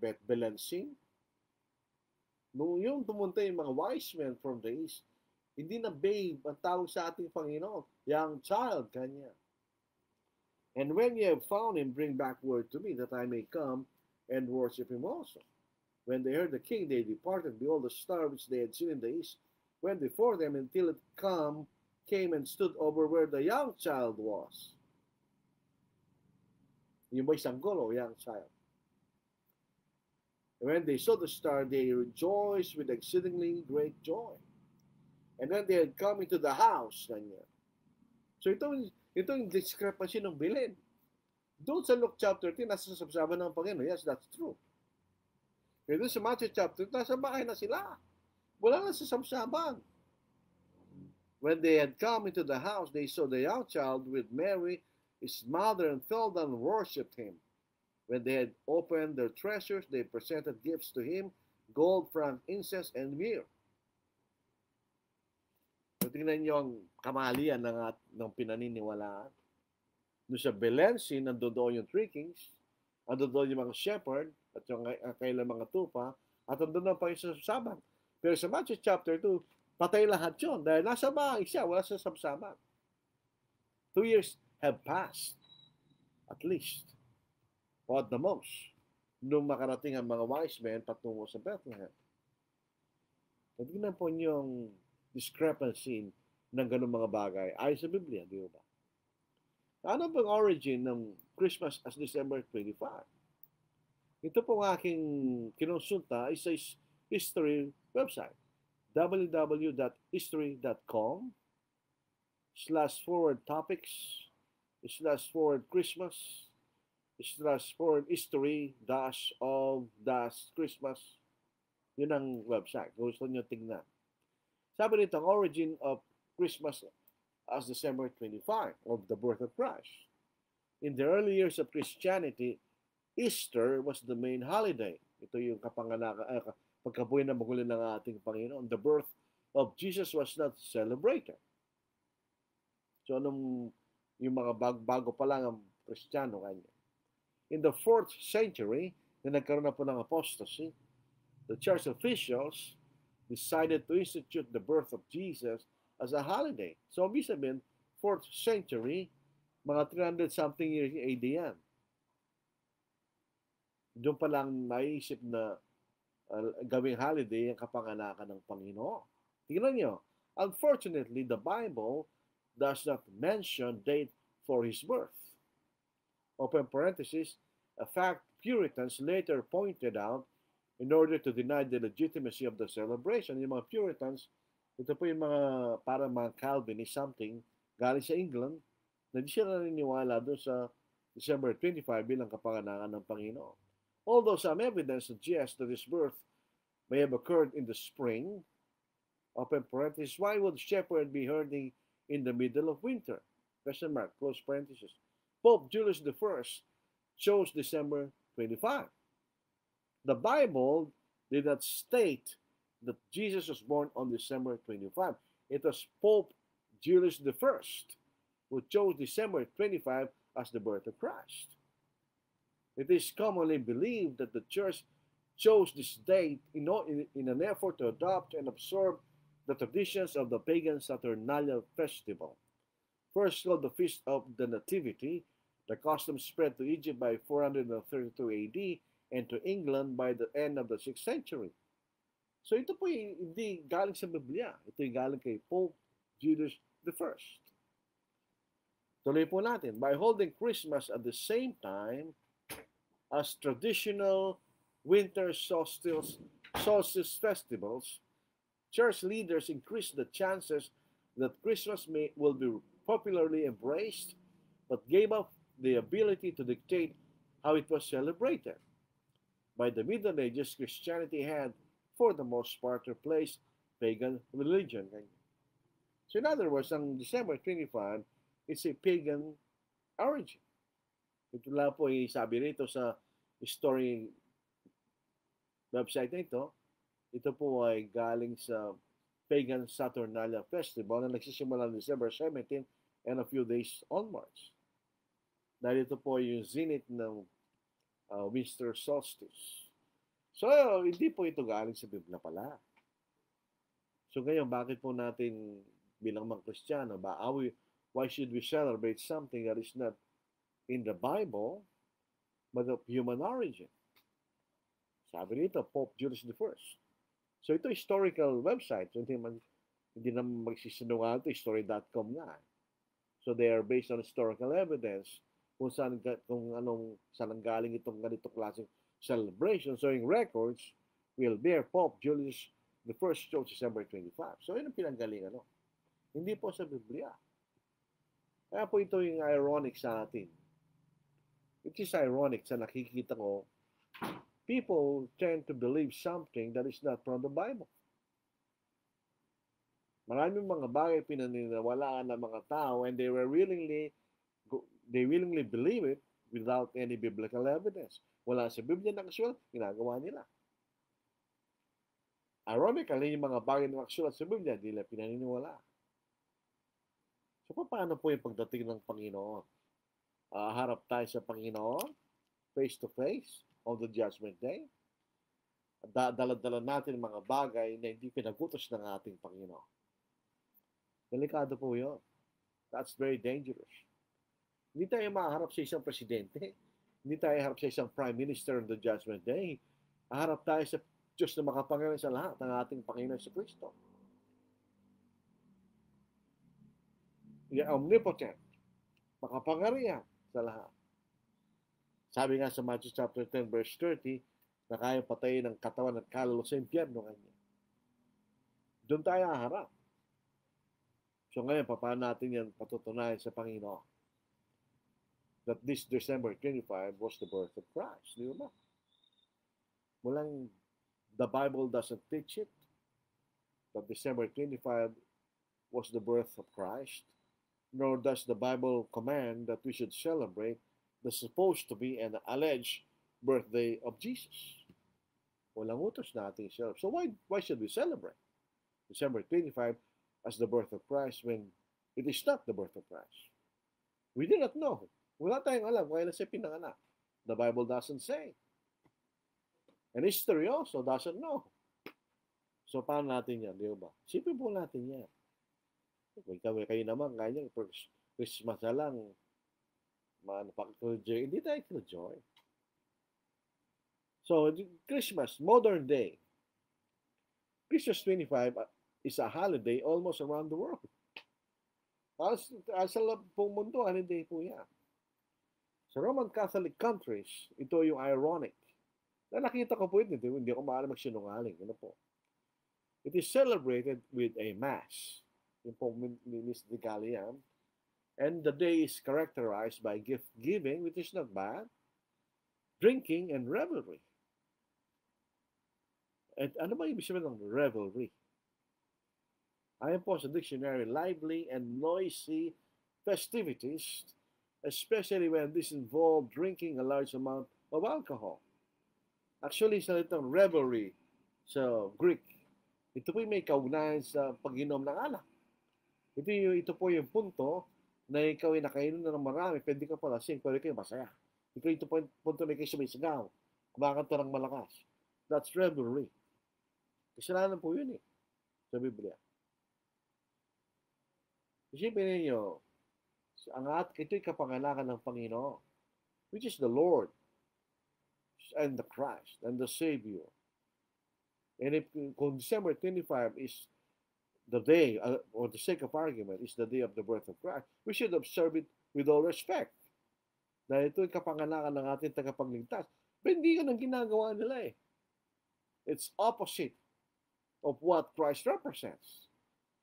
[SPEAKER 2] Bethlehem scene. Nung yung pumunta yung mga wise men from the east, hindi na babe ang tawag sa ating Panginoon. Young child, kanya. And when ye have found him, bring back word to me, that I may come and worship him also. When they heard the king, they departed. Behold, the star which they had seen in the east went before them until it came and stood over where the young child was. Yung boy sanggol o young child. When they saw the star, they rejoiced with exceedingly great joy. And when they had come into the house, ganyan. So itong discrepancy ng bilin. Doon sa Luke chapter 10, nasa sabsaban ng Panginoon. Yes, that's true. Pero doon sa Matthew chapter 2, nasa bahay na sila. Wala na sa sabsaban. When they had come into the house, they saw the young child with Mary, his mother, and fell down and worshipped him. When they had opened their treasures, they presented gifts to him, gold, frankincense, and myrrh. So, tingnan niyo ang kamalian ng pinaniniwalaan. Doon sa Belen, nandun doon yung three kings, nandun doon yung mga shepherd, at yung kailang mga tupa, at nandun ang Panginoon sa sabsaban. Pero sa Matthew chapter 2, patay lahat yun. Dahil nasa bahay siya, wala sa sabsaban. 2 years have passed, at least, or at the most, nung makarating ang mga wise men patungo sa Bethlehem. Tignan po niyo yung discrepancy ng ganung mga bagay ayon sa Biblia, di ba? Ano bang origin ng Christmas as December 25? Ito po ang aking kinonsulta sa history website, www.history.com/forward topics/forward Christmas/forward history-of-Christmas. Yun ang website. Kung gusto nyo tingnan. Sabi nito, ang origin of Christmas as December 25, of the birth of Christ. In the early years of Christianity, Easter was the main holiday. Ito yung pagkabuhay na maguli ng ating Panginoon. The birth of Jesus was not celebrated. So, yung mga bago pa lang ang Kristiyano kanya. In the 4th century, na nagkaroon na po ng apostasy, the church officials decided to institute the birth of Jesus as a holiday. So, ibig sabihin, 4th century, mga 300-something years AD yan. Doon pa lang naisip na gawing holiday ang kapanganakan ng Panginoon. Tingnan nyo, unfortunately, the Bible does not mention date for His birth. Open parenthesis, a fact Puritans later pointed out in order to deny the legitimacy of the celebration. Yung mga Puritans, ito po yung mga parang mga Calvinist something galing sa England na di sila naniniwala doon sa December 25 bilang kapanganakan ng Panginoon. Although some evidence suggests that His birth may have occurred in the spring, open parenthesis, why would shepherd be herding in the middle of winter? Question mark, close parenthesis. Pope Julius I chose December 25. The Bible did not state that Jesus was born on December 25. It was Pope Julius I who chose December 25 as the birth of Christ. It is commonly believed that the Church chose this date in an effort to adopt and absorb the traditions of the pagan Saturnalia festival. First called the Feast of the Nativity, the custom spread to Egypt by 432 AD and to England by the end of the 6th century. So ito po hindi galing sa Biblia. Ito yung galing kay Pope Julius I. Tuloy po natin. By holding Christmas at the same time as traditional winter solstice festivals, church leaders increased the chances that Christmas will be popularly embraced, but gave up the ability to dictate how it was celebrated. By the Middle Ages, Christianity had, for the most part, replaced pagan religion. So in other words, ang December 25, it's a pagan origin. Ito lang po yung sabi rito sa history website na ito. Ito po ay galing sa Pagan Saturnalia Festival na nagsisimula December 17 and a few days onwards. Dahil ito po yung zenith ng winter solstice. So, hindi po ito galing sa Biblia pala. So, ngayon, bakit po natin bilang mga Kristiyano, why should we celebrate something that is not in the Bible, but of human origin? Sabi nito, Pope Julius I. So, ito historical website. So, hindi naman magsisinungaling ito, history.com nga. So, they are based on historical evidence kung saan galing itong ganitong klaseng celebration. So yung records will bear Pope Julius the first show December 25. So yun ang pinanggalingan. Hindi po sa Biblia. Kaya po ito yung ironic sa atin. It is ironic sa nakikita ko, people tend to believe something that is not from the Bible. Maraming mga bagay pinaniniwalaan ng mga tao and they willingly believe it without any biblical evidence. Wala sa Biblia nakasulat, ginagawa nila. Ironically, yung mga bagay na nakasulat sa Biblia, hindi nila pinaniniwala. So, paano po yung pagdating ng Panginoon? Harap tayo sa Panginoon, face to face, on the Judgment Day. Dala-dala natin mga bagay na hindi pinagutos ng ating Panginoon. Delikado po yun. That's very dangerous. Hindi tayo maharap sa isang presidente. Hindi tayo harap sa isang prime minister on the Judgment Day. Harap tayo sa Diyos na makapangyarihan sa lahat ng ating Panginoon sa Kristo. Omnipotent. Makapangyarihan sa lahat. Sabi nga sa Matthew chapter 10 verse 30, na kaya patayin ng katawan at kaluluwa sa impyerno kanya. Doon tayo haharap. So ngayon, paano natin yan patutunayan sa Panginoon? That this December 25 was the birth of Christ. Di ba? The Bible doesn't teach it. That December 25 was the birth of Christ. Nor does the Bible command that we should celebrate the supposed to be an alleged birthday of Jesus. Walang utos na ating celebrate. So why should we celebrate December 25 as the birth of Christ when it is not the birth of Christ? We do not know. Wala tayong alam kung kailan siya pinanganak. The Bible doesn't say. And history also doesn't know. So paano natin yan, di ba? Sipin po natin yan. Kayo naman, ganyan, Christmas na lang, hindi tayo kilo-joy. So, Christmas, modern day. Christmas 25 is a holiday almost around the world. Sa buong mundo, holiday po yan. Sa Roman Catholic countries, ito yung ironic. Nakita ko po ito, hindi ako maaari magsinungaling. Ano po? It is celebrated with a mass. Yung po mystically yan. And the day is characterized by gift-giving, which is not bad, drinking, and revelry. At ano ba ibig sabihin ng revelry? Ayon po sa dictionary, lively and noisy festivities, especially when this involved drinking a large amount of alcohol. Actually, sa itong revelry sa Greek, ito po may kaugnayan sa pag-inom ng alak. Ito po yung punto na ikaw ay nakainom na ng marami, pwede ka pa lasing, pwede kayo masaya. Ito po yung punto na ikaw sumisigaw, kumakanta ng malakas. That's revelry. Kasalanan po yun sa Biblia. Isipin ninyo, ito'y kapanganakan ng Panginoon, which is the Lord and the Christ and the Savior. And kung December 25 is the day, or the sake of argument, is the day of the birth of Christ, we should observe it with all respect. Dahil ito'y kapanganakan ng ating tagapagligtas. Pero hindi yun ang ginagawa nila It's opposite of what Christ represents.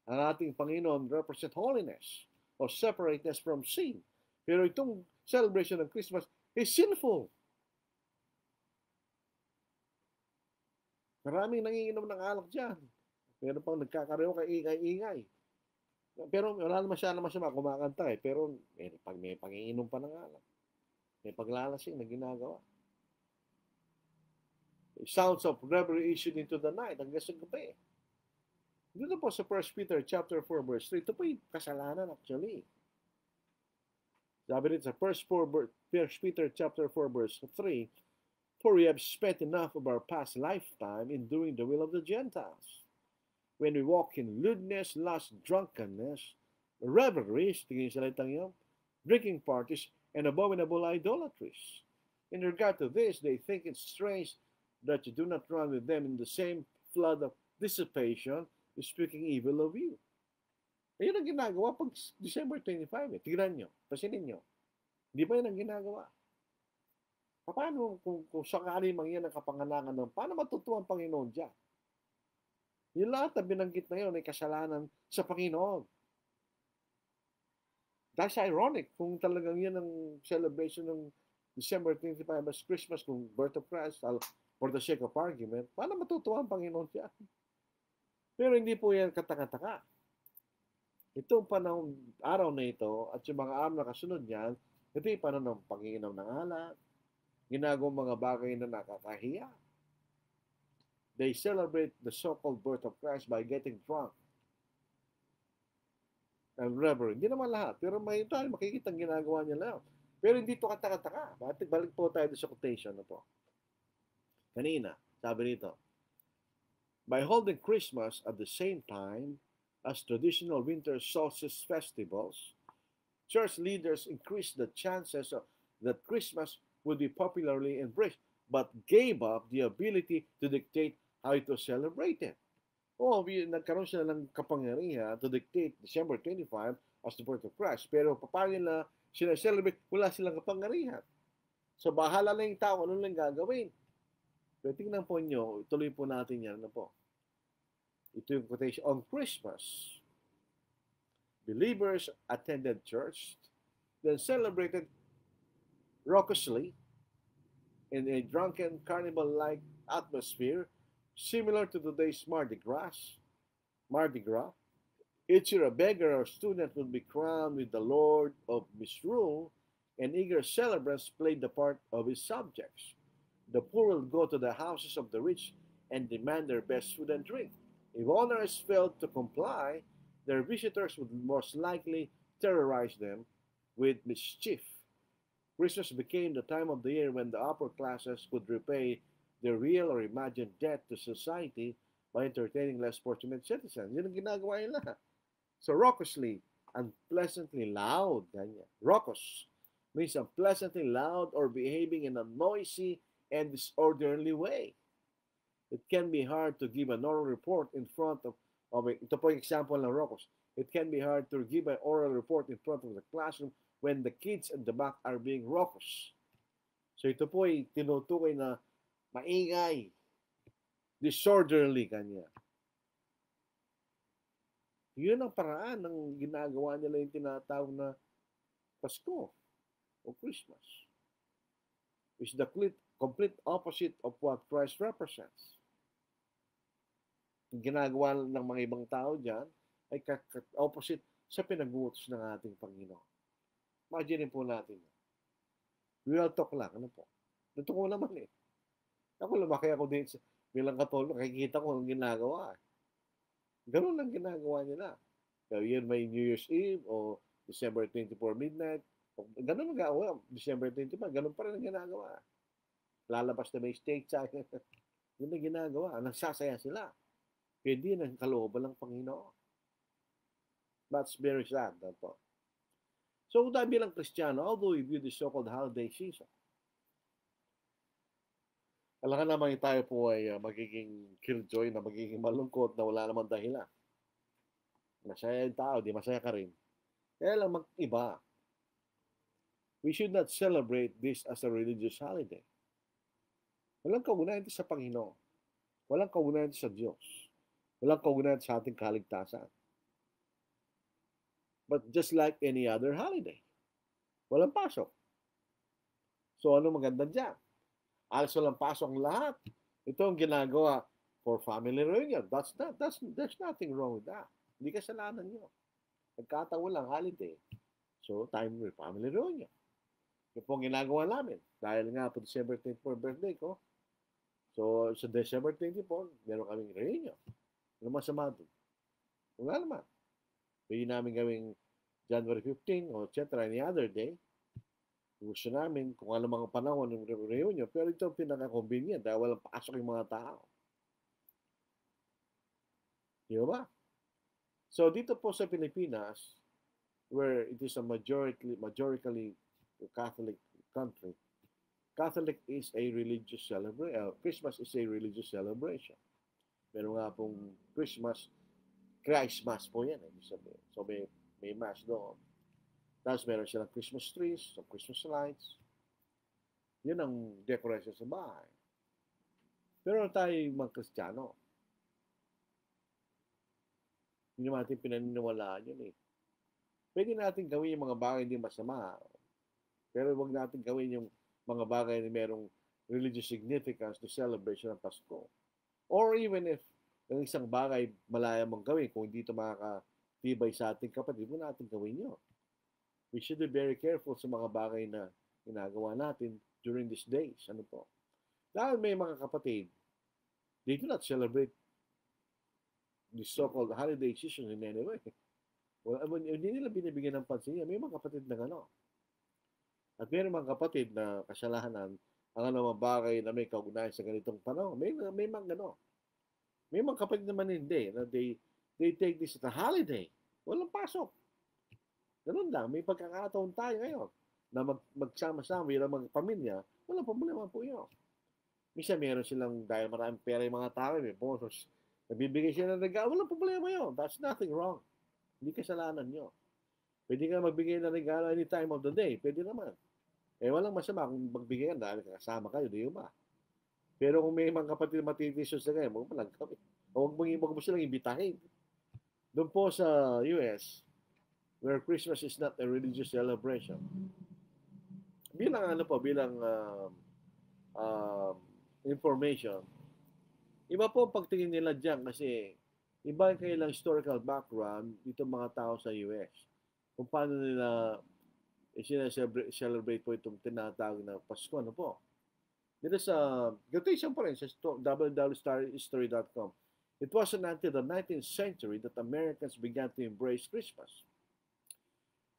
[SPEAKER 2] Ang ating Panginoon represent holiness or separateness from sin. Pero itong celebration ng Christmas is sinful. Maraming nanginginom ng alak dyan. Pero pang nagkakaroon kay ingay-ingay. Pero wala naman siya masama kumakanta Pero pag may panginginom pa ng alak, may paglalasing na ginagawa. Sounds of revelry issued into the night hanggang sa gabi. Dito po sa 1 Peter chapter 4 verse 3, ito po yung kasalanan actually. Sabi rin sa 1 Peter chapter 4 verse 3, for we have spent enough of our past lifetime in doing the will of the Gentiles. When we walk in lewdness, lust, drunkenness, revelries, tingin sa litang yun, drinking parties, and abominable idolatries. In regard to this, they think it strange that you do not run with them in the same flood of dissipation, speaking evil of you. Ayun ang ginagawa pag December 25. Tignan nyo, pasinin nyo. Hindi ba yan ang ginagawa? Paano kung sakali mang yan ang kapanganakan ng, paano matutuwa ang Panginoon dyan? Yung lahat na binanggit na yun ay kasalanan sa Panginoon. That's ironic kung talagang yan ang celebration ng December 25 as Christmas, kung birth of Christ, for the sake of argument, paano matutuwa ang Panginoon dyan? Pero hindi po yan kataka-taka. Itong panahon, araw na ito, at yung mga araw na kasunod niyan, ito yung panahon ng pangiinom ng alak, ginagawang mga bagay na nakakahiya. They celebrate the so-called birth of Christ by getting drunk and reverend. Hindi naman lahat, pero may tayo makikita ang ginagawa niya lang. Pero hindi ito kataka-taka. Balik po tayo sa quotation na po. Kanina, sabi nito, by holding Christmas at the same time as traditional winter solstice festivals, church leaders increased the chances that Christmas would be popularly embraced, but gave up the ability to dictate how it was celebrated. Nagkaroon sila ng kapangyarihan to dictate December 25 as the birth of Christ. Pero paano nila sinaselebrate? Wala silang kapangyarihan. So bahala na yung tao, ano lang gagawin. Pero tingnan po nyo, ituloy po natin yan. Ano po? Ito yung quotation. On Christmas, believers attended church, then celebrated raucously in a drunken carnival-like atmosphere, similar to today's Mardi Gras. Each year, a beggar or student would be crowned with the Lord of Misrule, and eager celebrants played the part of his subjects. The poor will go to the houses of the rich and demand their best food and drink. If owners failed to comply, their visitors would most likely terrorize them with mischief. Christmas became the time of the year when the upper classes could repay their real or imagined debt to society by entertaining less fortunate citizens. Yun ang ginagawa nila. So raucously, unpleasantly loud. Ganyan. Raucous means unpleasantly loud or behaving in a noisy and disorderly way. It can be hard to give an oral report in front of ito po yung example ng raucous. It can be hard to give an oral report in front of the classroom when the kids at the back are being raucous. So ito po ay tinutukoy na maingay, disorderly kanya. Yun ang paraan ng ginagawa nila yung tinatawag na Pasko o Christmas. It's the complete opposite of what Christ represents. Yung ginagawa ng mga ibang tao dyan ay opposite sa pinag-uutos ng ating Panginoon. Imagine po natin. Real talk lang. Ano po? Ito ko naman eh. Ako lumaki ako din bilang Katoliko. Nakikita ko ang ginagawa. Ganun lang ginagawa nila. So, yun may New Year's Eve o December 24 midnight. Ganun ang gagawa. December 25. Ganun pa rin ang ginagawa. Lalabas na may stage sa akin. Yun ang ginagawa. Nagsasaya sila. Kaya di ng kalooban ng Panginoon. That's very sad. Po. So, dahil bilang Kristiyano, how do we view the so-called holiday season? Alam ka naman tayo po ay magiging killjoy, na magiging malungkot, na wala naman dahilan. Masaya yung tao, di masaya ka rin. Kaya lang mag-iba. We should not celebrate this as a religious holiday. Walang kaunayan ito sa Panginoon. Walang kaunayan ito sa Diyos. Walang kaunayan sa ating kaligtasan. But just like any other holiday, walang pasok. So ano maganda dyan? Alas walang pasok ang lahat. Ito ang ginagawa for family reunion. There's nothing wrong with that. Hindi kasalanan nyo. Nagkataon lang holiday. So time for family reunion. Ito po ang ginagawa namin. Dahil nga po December 24 birthday ko. So sa December 24, meron kaming reunion. Ano masama doon? Wala naman. Pwede namin gawing January 15 o etc. any other day. Gusto namin kung ano mga panahon ng reunion. Pero ito ang pinaka-convenient dahil walang pasok yung mga tao. Di ba? So dito po sa Pilipinas, where it is a majority Catholic country, Catholic is a religious celebration. Christmas is a religious celebration. Meron nga pong Christmas po yan. So may mass doon. Tapos meron silang Christmas trees, some Christmas lights. Yun ang decoration sa bahay. Pero tayo mga Kristiyano, hindi natin pinaniniwalaan yun eh. Pwede natin gawin yung mga bagay hindi masama. Pero huwag natin gawin yung mga bagay na merong religious significance to celebration ng Pasko. Or even if ang isang bagay malaya mong gawin, kung hindi ito makakatibay sa ating kapatid, huwag natin gawin yun. We should be very careful sa mga bagay na ginagawa natin during these days. Ano po? Dahil may mga kapatid, they do not celebrate the so-called holiday season in any way. Well, hindi nila binibigyan ng pansin yan. May mga kapatid na gano'n. At may mga kapatid na kasalanan ang mga bagay na may kaugnayan sa ganitong panahon. May mga gano'n. May mga kapatid naman hindi na they take this as a holiday. Walang pasok. Ganun lang. May pagkakataon tayo ngayon na magsama-sama bilang mga pamilya. Walang problema po yun. Minsan meron silang, dahil maraming pera yung mga tao, may bonus, nagbibigay sila ng regalo. Walang problema yun. That's nothing wrong. Hindi kasalanan nyo. Pwede ka magbigay ng regalo any time of the day. Pwede naman. Eh, walang masama kung magbigay ka dahil kasama kayo, di ba? Pero kung may mga kapatid na matitisyon sa kayo, huwag mo lang kami. O huwag mo silang imbitahin. Doon po sa US, where Christmas is not a religious celebration, bilang information, iba po pagtingin nila dyan kasi iba yung kailang historical background dito mga tao sa US. Kung paano nila celebrate po itong tinatawag na Pasko, ano po. Dito sa, quotation pa rin sa www.history.com. It wasn't until the 19th century that Americans began to embrace Christmas.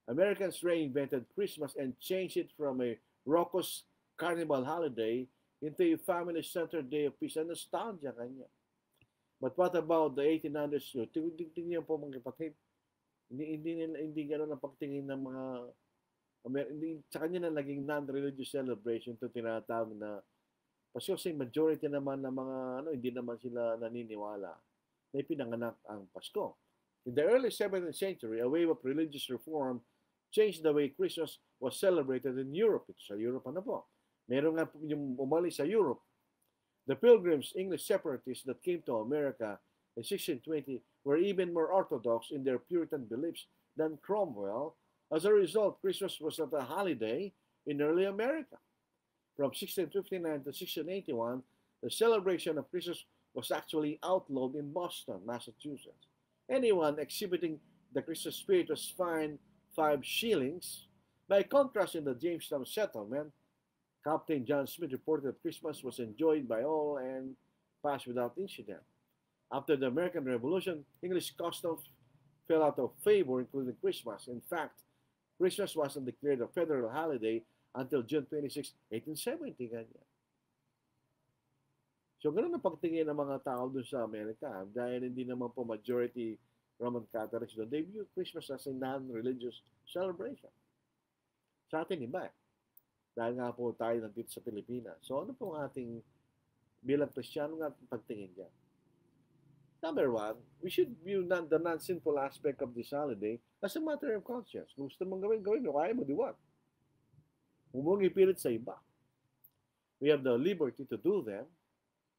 [SPEAKER 2] Americans reinvented Christmas and changed it from a raucous carnival holiday into a family-centered day of peace and nostalgia kanya. But what about the 1800s? Tingnan po mga kapatid. Hindi gano'n ang pagtingin ng mga sa kanya na naging non-religious celebration to tinatawag na Pasko kasi majority naman ng mga hindi naman sila naniniwala na ipinanganak ang Pasko. In the early 17th century, a wave of religious reform changed the way Christmas was celebrated in Europe. Ito sa Europe po. Meron nga yung umalis sa Europe. The Pilgrims, English separatists that came to America in 1620 were even more orthodox in their Puritan beliefs than Cromwell. As a result, Christmas was not a holiday in early America. From 1659 to 1681, the celebration of Christmas was actually outlawed in Boston, Massachusetts. Anyone exhibiting the Christmas spirit was fined 5 shillings. By contrast, in the Jamestown settlement, Captain John Smith reported that Christmas was enjoyed by all and passed without incident. After the American Revolution, English customs fell out of favor, including Christmas. In fact, Christmas wasn't declared a federal holiday until June 26, 1870. Ganyan. So, ganun ang pagtingin ng mga tao doon sa Amerika. Dahil hindi naman po majority Roman Catholics doon, they view Christmas as a non-religious celebration. Sa atin, iba. Dahil nga po tayo nandito sa Pilipinas. So, ano po ang ating bilang Kristiyano ng ating pagtingin dyan? Number one, we should view the non-sinful aspect of this holiday as a matter of conscience. Kung gusto mong gawin mo, kaya mo, di what? Huwag mong ipilit sa iba. We have the liberty to do them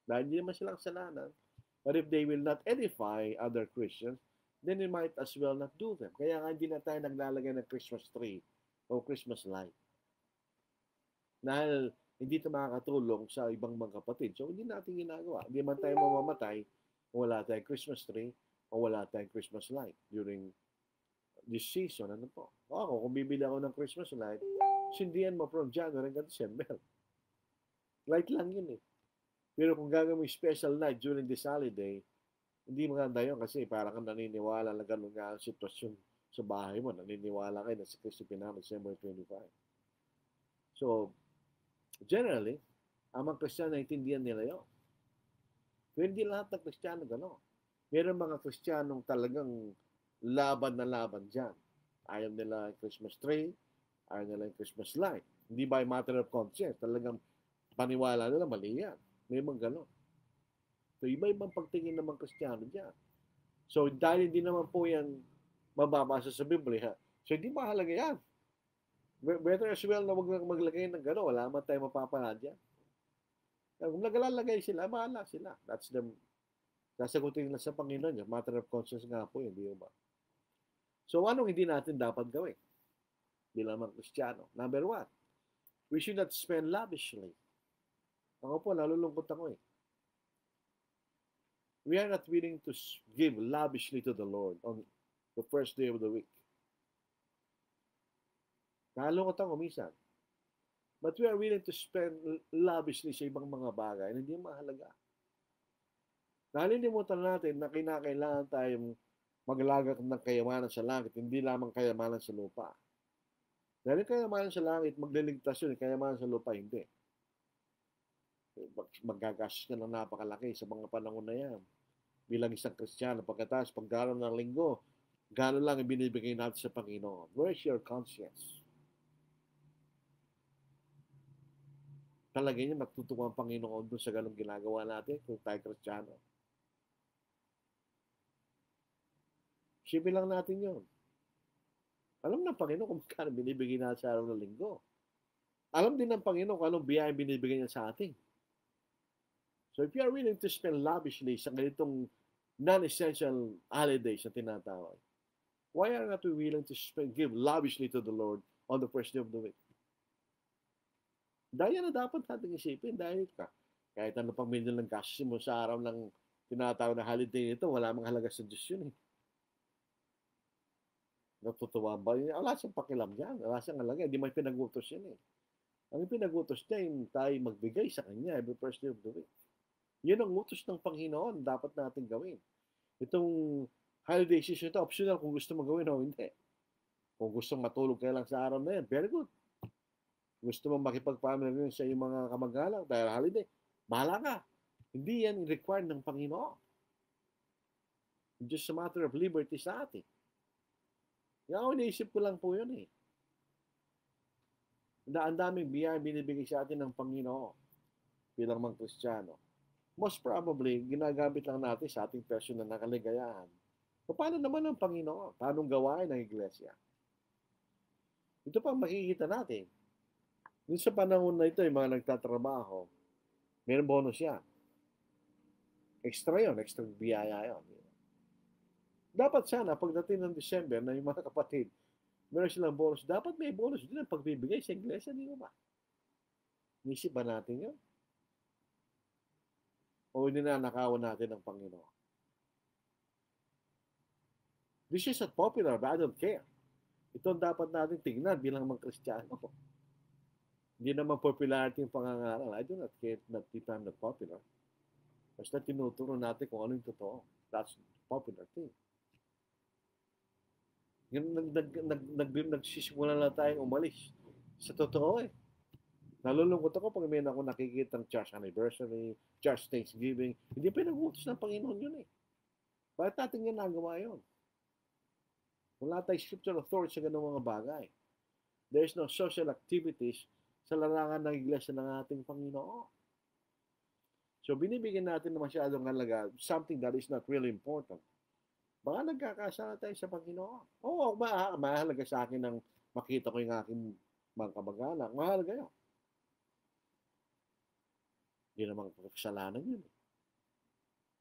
[SPEAKER 2] dahil hindi naman silang kasalanan. But if they will not edify other Christians, then we might as well not do them. Kaya nga hindi na tayo naglalagay ng Christmas tree o Christmas light. Dahil hindi ito makakatulong sa ibang mga kapatid. So, hindi natin ginagawa. Hindi man tayo mamamatay kung wala tayong Christmas tree o wala tayong Christmas light during this season. Ano po? Ako, kung bibili ako ng Christmas light, sindihan mo from January hanggang December. Light lang yun eh. Pero kung gagawin mo special night during this holiday, hindi maganda yun kasi parang kang naniniwala na gano'n nga ang sitwasyon sa bahay mo. Naniniwala kayo na si Kristo pinanganak December 25. So, generally, ang mga Kristiyano naintindihan nila yun. Pero hindi lahat ng Kristiyano gano'n. Meron mga Kristiyanong talagang laban na laban dyan. Ayaw nila yung Christmas tree, ayaw nila yung Christmas light. Hindi by matter of conscience. Talagang paniwala nila, mali yan. May mga gano'n. So, iba-ibang pagtingin ng mga Kristiyano dyan. So, dahil hindi naman po yan mababasa sa Biblia, so hindi mahalaga yan. Better as well na wag lang maglagay ng gano'n. Wala man tayo mapapala dyan. Kung naglalagay sila, bahala sila. That's them. Sasagutin nila sa Panginoon yun. Matter of conscience nga po yun, di ba? So, anong hindi natin dapat gawin bilang mga Kristiyano? Number one, we should not spend lavishly. Ako po, nalulungkot ako eh. We are not willing to give lavishly to the Lord on the first day of the week. Nalulungkot ako minsan. But we are willing to spend lavishly sa ibang mga bagay na hindi mahalaga. Nalilimutan natin na kinakailangan tayong maglagak ng kayamanan sa langit, hindi lamang kayamanan sa lupa. Dahil kayamanan sa langit, magliligtas yun. Kayamanan sa lupa, hindi. Magagastos ka ng napakalaki sa mga panahon na yan. Bilang isang Kristiyano, pagkatapos pagdarating ng linggo, gano'n lang ibinibigay natin sa Panginoon. Where's your conscience? Talaga niya magtutuwa ang Panginoon doon sa ganong ginagawa natin kung tayo Kristiyano. Sipin lang natin yun. Alam ng Panginoon kung magkano binibigay natin sa araw ng linggo. Alam din ng Panginoon kung anong biyaya binibigay niya sa atin. So if you are willing to spend lavishly sa ganitong non-essential holidays na tinatawag, why are not we willing to give lavishly to the Lord on the first day of the week? Dahil na dapat natin isipin, dahil kahit ano pang milyon ng gastos mo sa araw ng tinatawag na holiday nito, wala mang halaga sa Diyos yun eh. Natutuwa ba? Wala siyang pakilam yan. Wala siyang halaga. Hindi may pinagutos yan eh. Ang pinagutos niya yung tayo magbigay sa Kanya every first day of the week. Yun ang utos ng Panginoon dapat natin gawin. Itong holiday season ito, optional kung gusto mo gawin o hindi. Kung gusto matulog kayo lang sa araw na yan, very good. Gusto mo makipag-family sa iyong mga kamag-anak dahil holiday, bahala ka. Hindi yan required ng Panginoon. It's just a matter of liberty sa atin. Yung iniisip ko lang po yun eh. Ang daming biyaya binibigay sa atin ng Panginoon bilang mga Kristiyano. Most probably, ginagamit lang natin sa ating personal na kaligayahan. Paano naman ang Panginoon? Paano gawain ng Iglesia? Ito pang makikita natin. Dun sa panahon na ito, yung mga nagtatrabaho, mayroong bonus yan. Extra yun, extra biyaya yun. Dapat sana, pagdating ng December, na yung mga kapatid, meron silang bonus. Dapat may bonus din ang pagbibigay sa Iglesia, di ba? Nisip ba natin yun? O ninanakawan natin ng Panginoon? This is not popular, but I don't care. Ito ang dapat natin tingnan bilang mga Kristiyano. Hindi naman popularity yung pangangaral. I do not care that if I'm not popular. Basta tinuturo natin kung ano yung totoo. That's popular thing. Nagsisimula na tayong umalis. Sa totoo eh. Nalulungkot ako pag may ako nakikita ng church anniversary, church Thanksgiving. Hindi pinag-utos ng Panginoon yun eh. Bakit natin ginagawa yun? Wala tayong scriptural authority sa ganung mga bagay. There is no social activities sa larangan ng Iglesia ng ating Panginoon. So binibigyan natin na masyadong halaga something that is not really important. Baka nagkakasala tayo sa Panginoon. Oo, mahalaga sa akin ng makita ko yung aking mga kamag-anak. Mahalaga yun. Hindi naman kasalanan yun.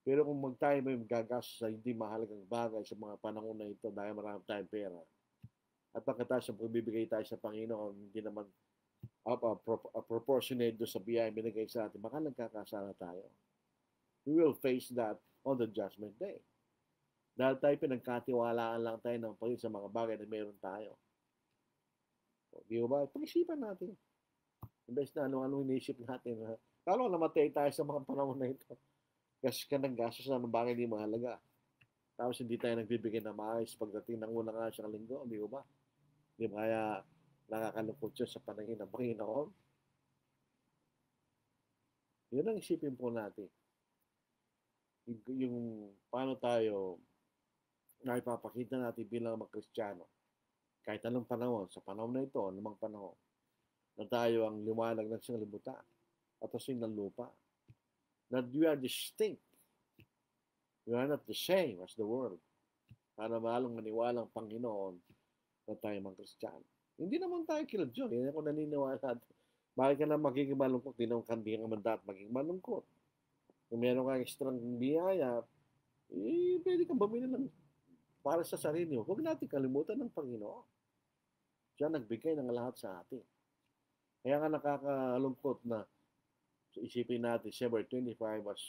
[SPEAKER 2] Pero kung tayo may magagastos sa hindi mahalagang bagay sa mga panahon na ito dahil marami tayong pera, at pagkatapos ng pagbibigay tayo sa Panginoon, hindi naman proportionate doon sa biyaya binigay sa atin, baka nagkakasala tayo. We will face that on the judgment day. Dahil tayo pinagkatiwalaan lang tayo ng Panginoon sa mga bagay na meron tayo. O, di ba? Pag-isipan natin. Imbes na ano-ano inisip natin. Kalo namatay tayo sa mga panahon na ito. Kasi ka ng gastos na ng bagay hindi mahalaga. Tapos hindi tayo nagbibigay na maayos pagdating ng unang araw sa linggo. Di ba? Di ba kaya nakakalungkot siya sa panahon ng Panginoon? Yun ang isipin po natin. Yung paano tayo na ipapakita natin bilang mga Kristiyano. Kahit anong panahon, sa panahon na ito, anumang panahon, na tayo ang liwanag ng siyang libutan at asin ng lupa. That we are distinct. We are not the same as the world. Para malong maniwalang Panginoon na tayo mga Kristiyano. Hindi naman tayo kila Diyos. Hindi ako naniniwala. Bakit ka na magiging malungkot? Hindi naman hindi ka mandat maging malungkot. Kung meron kang extra biyaya, pwede kang bumili ng para sa sarili mo. Huwag natin kalimutan ng Panginoon. Siya nagbigay ng lahat sa atin. Kaya nga nakakalungkot na isipin natin, December 25 was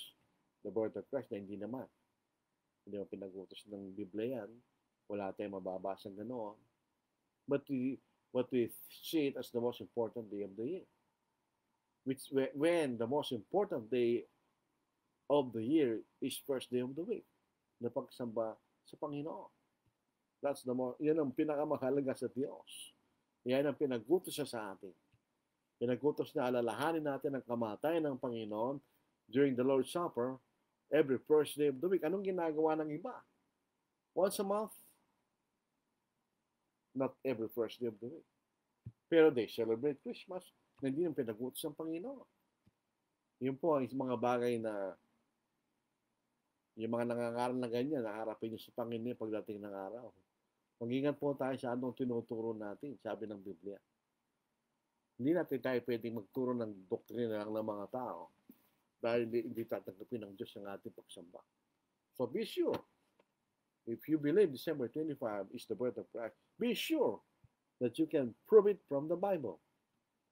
[SPEAKER 2] the birth of Christ, na hindi naman. Hindi mo pinag-utos ng Biblia yan. Wala tayong mababasa ganoon. But we see it as the most important day of the year. Which, when the most important day of the year is first day of the week. Na pagsamba sa Panginoon. Yan ang pinakamahalaga sa Diyos. Yan ang pinag-utos siya sa atin. Pinag-utos na alalahanin natin ang kamatayan ng Panginoon during the Lord's Supper every first day of the week. Anong ginagawa ng iba? Once a month? Not every first day of the week. Pero they celebrate Christmas na hindi yung pinag-utos ng Panginoon. Yun po ang mga bagay na yung mga nangangaral na ganyan, naharapin nyo sa Panginoon pagdating ng araw. Mag-ingat po tayo sa anong tinuturo natin, sabi ng Biblia. Hindi natin tayo pwedeng magturo ng doktrina lang ng mga tao dahil hindi tatanggapin ng Diyos ang ating pagsamba. So be sure, if you believe December 25 is the birth of Christ, be sure that you can prove it from the Bible.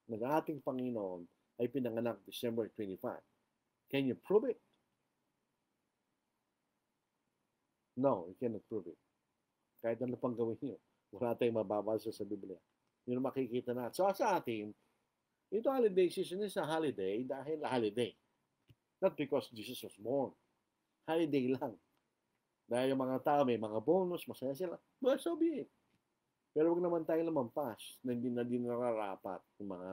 [SPEAKER 2] Na ating Panginoon ay pinanganak December 25. Can you prove it? No, you cannot prove it. Kahit ano pang gawin nyo, wala tayong mababasa sa Biblia. Yun ang makikita natin. So sa atin, ito holiday season is a holiday dahil holiday. Not because Jesus was born. Holiday lang. Dahil yung mga tao may mga bonus, masaya sila. Well, so be it. Pero huwag naman tayo lumampas na hindi nararapat yung mga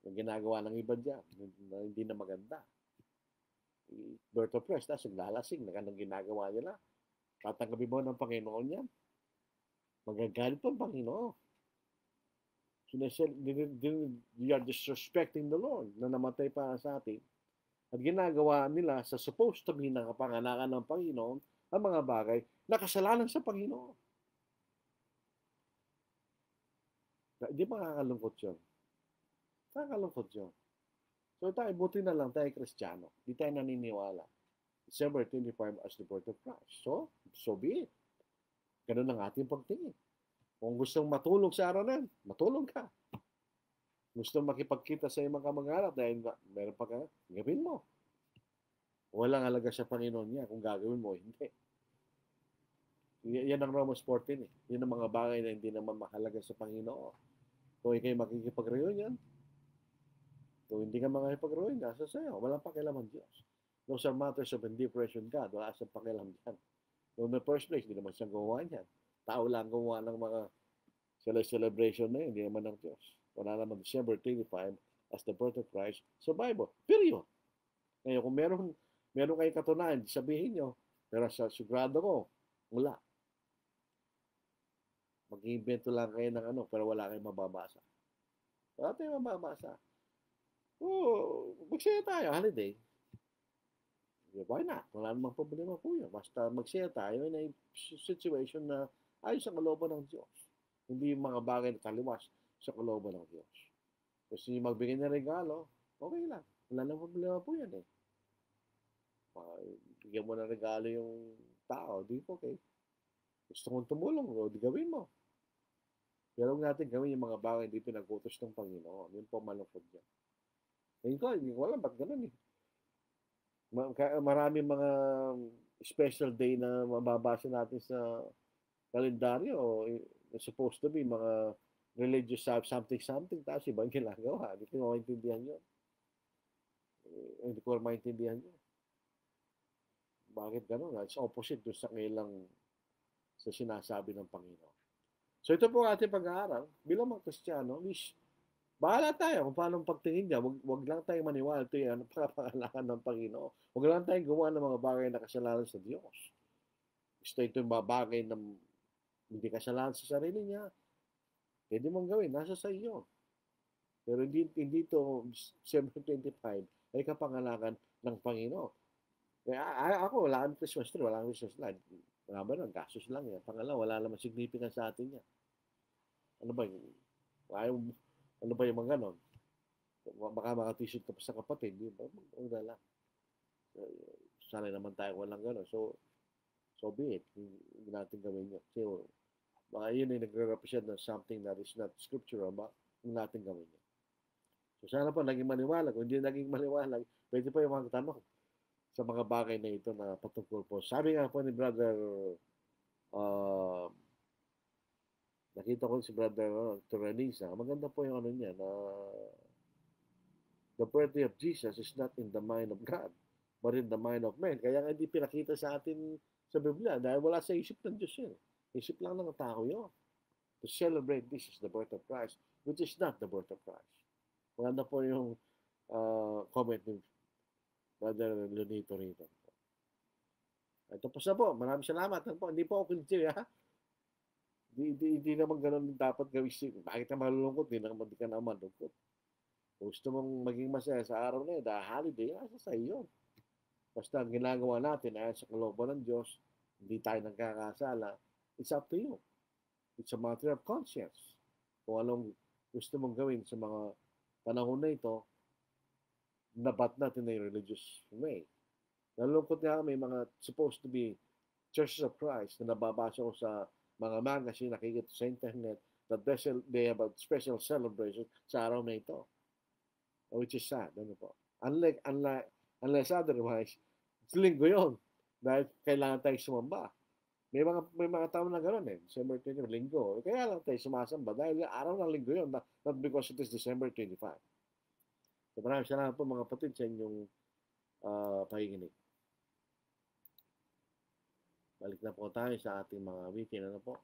[SPEAKER 2] ginagawa ng iba dyan, na hindi na maganda. Birth of Christ, naglalasing, na anong ginagawa nila. Tatanggapin mo ng Panginoon yan. Magagalit pa ang Panginoon. You are disrespecting the Lord na namatay para sa atin. At ginagawa nila sa supposed to be na kapanganakan ng Panginoon ang mga bagay na kasalanan sa Panginoon. Hindi ba nakakalungkot yun? Nakakalungkot yun. So tayo, buti na lang tayo Kristiyano. Hindi tayo naniniwala. December 25 as the birth of Christ. So be it. Ganun ang ating pagtingin. Kung gustong matulog sa araw na yan, matulog ka. Gustong makipagkita sa iyong mga kamag-anak dahil meron pa ka, gawin mo. Walang halaga sa Panginoon niya kung gagawin mo, hindi. Yan ang Romans 14 eh. Yan ang mga bagay na hindi naman mahalaga sa Panginoon. Kung ikay makikipag-reunion, kung hindi ka makikipag-reunion, nasa sa'yo. Walang pakialaman Diyos. Those are matters of indifference with God. Wala siyang pakialam dyan. So in the first place, hindi naman siyang gumawa niyan. Tao lang gumawa ng mga celebration na yun, hindi naman ng Diyos. Wala naman December 25 as the birth of Christ sa Bible. Period. Ngayon, kung meron kayong katunayan, sabihin nyo, pero sa sigurado ko, wala. Mag-invento lang kayo ng pero wala kayong mababasa. Wala tayong mababasa. Magsaya tayo, holiday. Why not? Wala namang problema po yun. Basta magsaya tayo in a situation na ayos sa kalooban ng Diyos. Hindi yung mga bagay na taliwas sa kalooban ng Diyos. Kasi magbigay ng regalo, okay lang. Wala namang problema po yan eh. Bigyan mo ng regalo yung tao, di okay. Gusto mong tumulong, di gawin mo. Pero huwag natin gawin yung mga bagay hindi pinag-utos ng Panginoon. Yun po malungkot yan. Hindi ko alam, ba't ganun eh. Maraming mga special day na mababasa natin sa kalendaryo. Supposed to be mga religious something, tapos iba yung ginagawa. Hindi ko maintindihan yun. Hindi ko maintindihan yun. Bakit ganun? It's opposite doon sa kailang sa sinasabi ng Panginoon. So ito po ating pag-aaral. Bilang mga Kristiyano, bahala tayo kung paano pagtingin niya. Wag lang tayong maniwala ito yan ang pangangalakan ng Panginoon. Wag lang tayong gawa ng mga bagay na kasalanan sa Diyos. Gusto ito yung mga bagay na hindi kasalanan sa sarili niya. Pwede mong gawin. Nasa sa iyo. Pero hindi ito December 25 ay kapangalakan ng Panginoon. Kaya ako, wala kang Christmas tree, wala kang Christmas light. Wala ba nun? Gastos lang yan. Pangalawa, wala naman significance sa atin yan. Ano ba? Ayaw, ano ba yung mga ganon? Baka makatishot ka pa sa kapatid, di ba? Wala lang. Sanay naman tayo walang ganon. So be it. Hindi natin gawin yun. So, baka yun ay nagre-represent ng something that is not scriptural, ba? Hindi natin gawin yun. So, sana po naging maniwalag. Kung hindi naging maniwalag, pwede pa yung mga tanong sa mga bagay na ito na patungkol po. Sabi nga po ni Brother, nakita ko si Brother Terenisa, maganda po yung ano niya, na the birthday of Jesus is not in the mind of God, but in the mind of man. Kaya nga hindi pinakita sa atin sa Biblia dahil wala sa isip ng Diyos yun. Isip lang ng tao yun. To celebrate this is the birth of Christ, which is not the birth of Christ. Maganda po yung comment ni Brother Leonito rito. Ito po sa po. Maraming salamat. Hindi po ako kinig, ha? Hindi naman ganun dapat gawin. Bakit ka malulungkot? Hindi ka naman malungkot. Gusto mong maging masaya sa araw na yun, dahil holiday, nasa sa iyo. Basta ang ginagawa natin ay sa kalooban ng Diyos, hindi tayo nagkakasala, it's up to you. It's a matter of conscience. Kung anong gusto mong gawin sa mga panahon na ito, nabat natin na yung religious way. Nalulungkot nga may mga supposed to be churches of Christ na nababasa ko sa mga magazine, nakikita sa internet, that they have a special celebration sa araw na ito. Which is sad. Ano po? Unless otherwise, linggo yun. Dahil kailangan tayo sumamba. May mga tao na gano'n eh. December 25, linggo. Kaya lang tayo sumasamba dahil araw ng linggo yun. Not because it is December 25. So maraming salamat po mga kapatid sa inyong pakikinig. Balik na po tayo sa ating mga weekend. Ano po?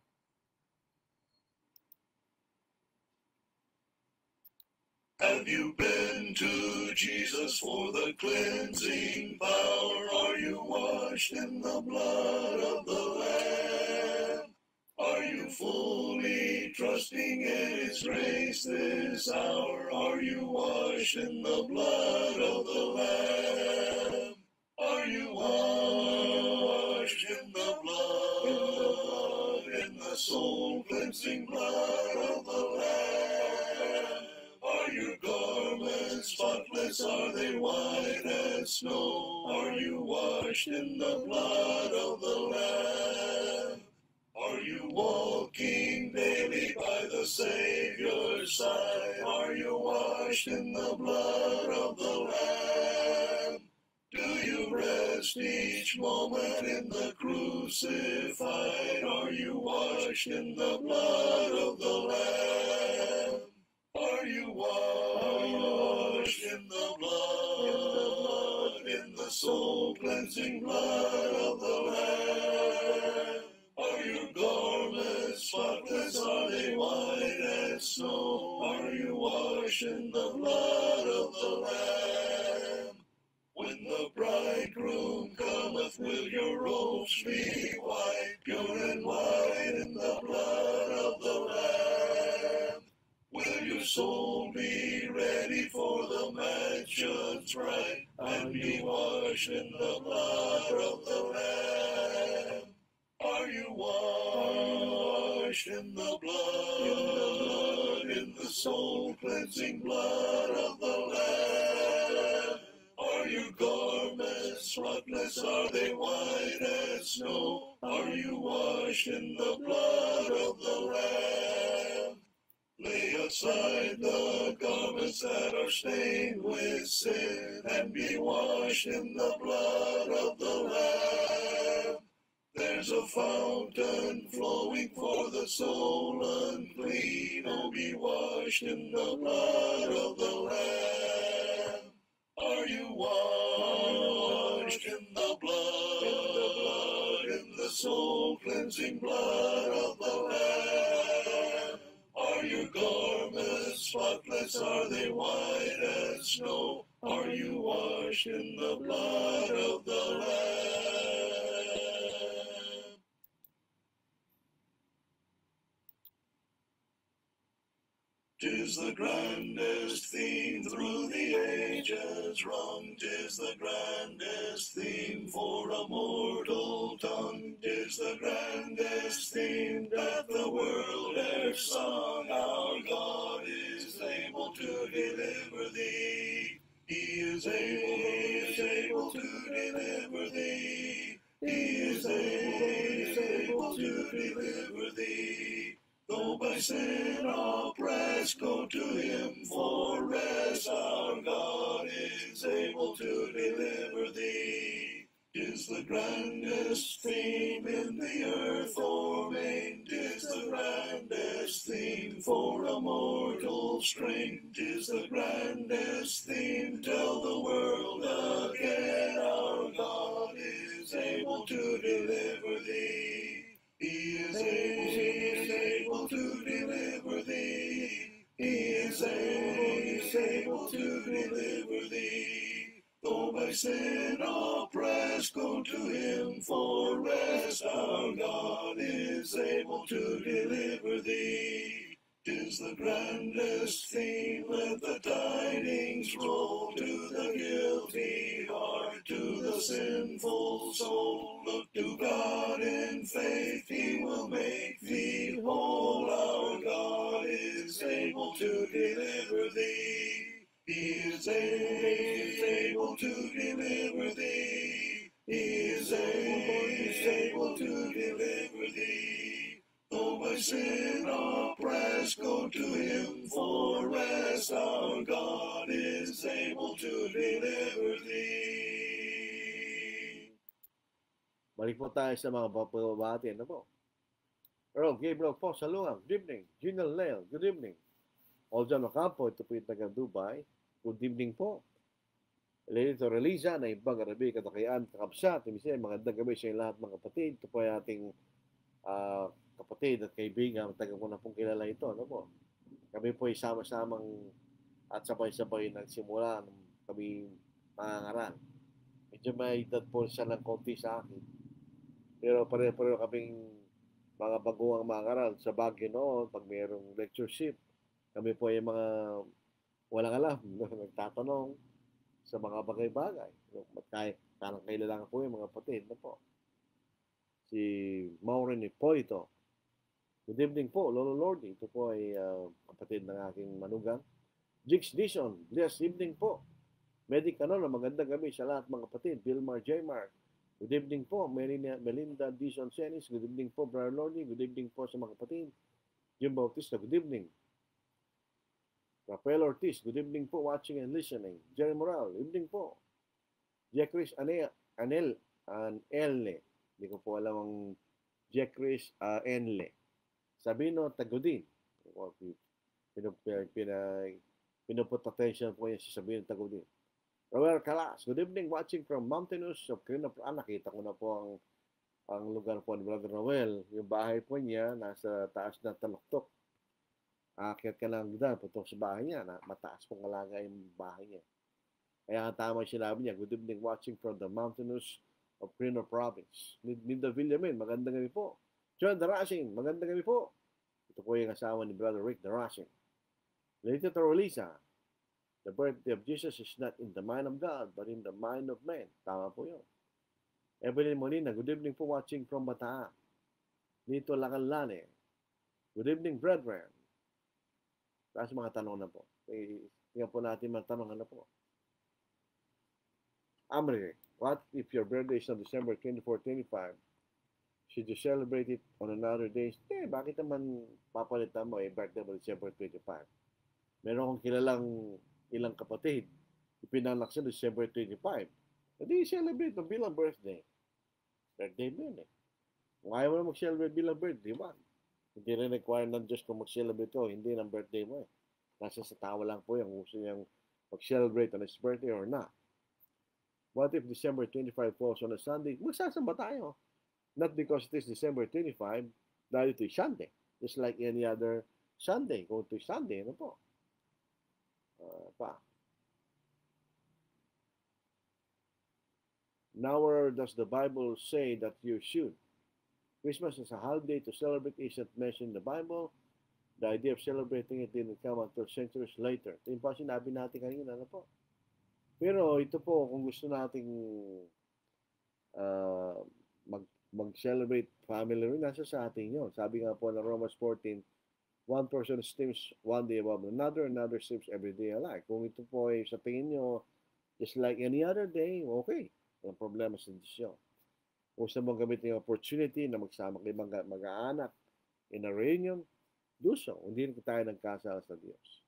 [SPEAKER 1] Have you been to Jesus for the cleansing power? Are you washed in the blood of the Lamb? Are you fully trusting in His grace this hour? Are you washed in the blood of the Lamb? Are you washed in the blood, in the soul cleansing blood of the Lamb? Are your garments spotless? Are they white as snow? Are you washed in the blood of the Lamb? Are you walking daily by the Savior's side? Are you washed in the blood of the Lamb? Do you rest each moment in the crucified? Are you washed in the blood of the Lamb? Are you washed in the blood, in the soul-cleansing blood of the Lamb? Are your garments spotless? Are they white as snow? Are you washed in the blood of the Lamb? When the bridegroom cometh, will your robes be white, pure and white in the blood of the Lamb? Will your soul be ready for the mansion's bride, and be washed in the blood of the Lamb? Are you washed in the blood, in the soul-cleansing blood of the Lamb? Are your garments spotless? Are they white as snow? Are you washed in the blood of the Lamb? Lay aside the garments that are stained with sin, and be washed in the blood of the Lamb. There's a fountain flowing for the soul unclean. Oh, be washed in the blood of the Lamb. Are you washed in the blood, in the soul-cleansing blood of the Lamb? Are your garments spotless? Are they white as snow? Are you washed in the blood of the Lamb? 'Tis the grandest theme through the ages rung, 'tis the grandest theme for a mortal tongue, 'tis the grandest theme that the world e'er sung. Our God able to deliver thee. He is able to deliver thee. Though by sin oppressed, go to him for rest. Our God is able to deliver thee. 'Tis the grandest theme in the earth ordained. 'Tis the grandest theme for a mortal strain. 'Tis the grandest theme. Tell the world again, our God is able to deliver thee. He is able to deliver thee. He is able to deliver thee. Though by sin oppressed, go to him for rest. Our God is able to deliver thee. 'Tis the grandest theme. Let the tidings roll to the guilty heart, to the sinful soul. Look to God in faith, he will make thee whole. Our God is able to deliver thee. He is able to deliver thee. He is able to deliver thee. Though by sin oppressed, go to him for rest. Our God is able to deliver thee.
[SPEAKER 2] Balik po tayo sa mga papabati. Ano po? Earl Gabriel po sa Luang. Good evening. Junel Leo. Good evening. Oljan Ocampo. Ito po yung taga Dubai. Good evening po. Lenito Reliza na ibang Arabi Katakayaan Kakabsat. Magandang gabi sa lahat mga kapatid. Ito po ay ating kapatid at kaibigan. Taga ko na pong kilala ito. Ano po? Kami po ay sama-samang at sabay-sabay nagsimula ng kami mangangaral. Medyo may edad po siya ng konti sa akin. Pero pare-pareho kaming mga baguang mangangaral sa Baguio noon. Pag mayroong lectureship, kami po ay mga walang alam. Nagtatanong sa mga bagay-bagay. Parang kailangan po yung mga kapatid na po. Si Maureen Hipolito. Good evening po, Lolo Lordy. Ito po ay kapatid ng aking manugang. Jigs Dishon, blessed evening po. Medic Canolo, magandang gabi sa lahat mga kapatid. Vilmar Jmar, good evening po. Melinda Dishon Senis, good evening po. Brother Lordy, good evening po sa mga kapatid. Jim Bautista, good evening. Rafael Ortiz, good evening po, watching and listening. Jerry Moral, evening po. Jekris Anel, Enle, hindi ko po alam ang Jekris Enle. Sabino Tagudin, pinuput attention po yan si Sabino Tagudin. Robert Calas, good evening, watching from Mountainous of Quirino. Nakita ko na po ang lugar po ni Brother Noel. Yung bahay po niya, nasa taas ng taluktok. Aakyat ka lang dyan, putok sa bahay niya. Mataas pong alaga yung bahay niya. Kaya ang tama yung sinabi niya, good evening, watching from the Mountainous of Quirino Province. Linda Villamin, magandang gabi po. John Darashing, magandang gabi po. Ito po yung asawa ni Brother Rick Darashing. Lady Torolisa, the birthday of Jesus is not in the mind of God, but in the mind of man. Tama po yun. Evelyn Molina, good evening po, watching from Bataan. Nito Lacanlane, good evening, brethren. Tapos mga tanong na po. Tingnan po natin mga tanong na po. Amri, what if your birthday is on December 24, 25? Should you celebrate it on another day? Bakit naman papalitan mo birthday mo December 25? Meron akong kilalang ilang kapatid. Ipinalak sa December 25. Hindi celebrate mo bilang birthday. Birthday mo yun eh. Kung ayaw mo na mag-celebrate bilang birthday, wag. Hindi rin require ng Diyos kung mag-celebrate ko, hindi ng birthday mo eh. Nasa sa tao lang po yung gusto niyang mag-celebrate on his birthday or not. What if December 25 falls on a Sunday? Magsasamba tayo. Not because it is December 25, dahil ito is Sunday. Just like any other Sunday. Kung ito is Sunday, ano po? Nowhere does the Bible say that you should. Christmas is a holiday to celebrate isn't mentioned in the Bible. The idea of celebrating it didn't come until centuries later. Ito yung pa sinabi natin kanina, ano po? Pero ito po, kung gusto nating mag-celebrate family rin, nasa sa atin yun. Sabi nga po ng Romans 14, one person esteems one day above another, another esteems every day alike. Kung ito po ay sa tingin nyo Just like any other day, okay. Walang problema sa Diyos yun. Gusto mong gamitin yung opportunity na magsama kayo mag-aanak in a reunion, do so. Hindi rin tayo nagkasala sa Diyos.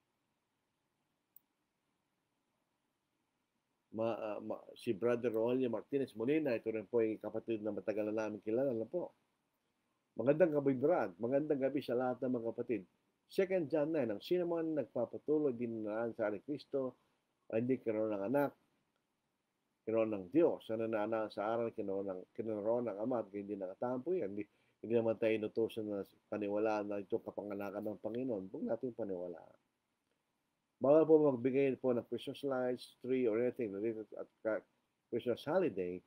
[SPEAKER 2] Si Brother Rolly Martinez Molina, ito rin po ay kapatid na matagal na namin kilala na po. Magandang gabi, Brad. Magandang gabi sa lahat ng mga kapatid. 2 John 9, ang sino man nagpapatuloy din na sa Ari Kristo ay hindi karoon ng anak, kinuha ng Diyos. Ano na sa aral, kinuha ng Ama at hindi nakatampo yan. Hindi naman tayo inutusan na paniwalaan na itong kapanganakan ng Panginoon. Huwag natin paniwalaan. Bawal po magbigay po ng Christmas lights, tree, or anything related at Christmas holiday.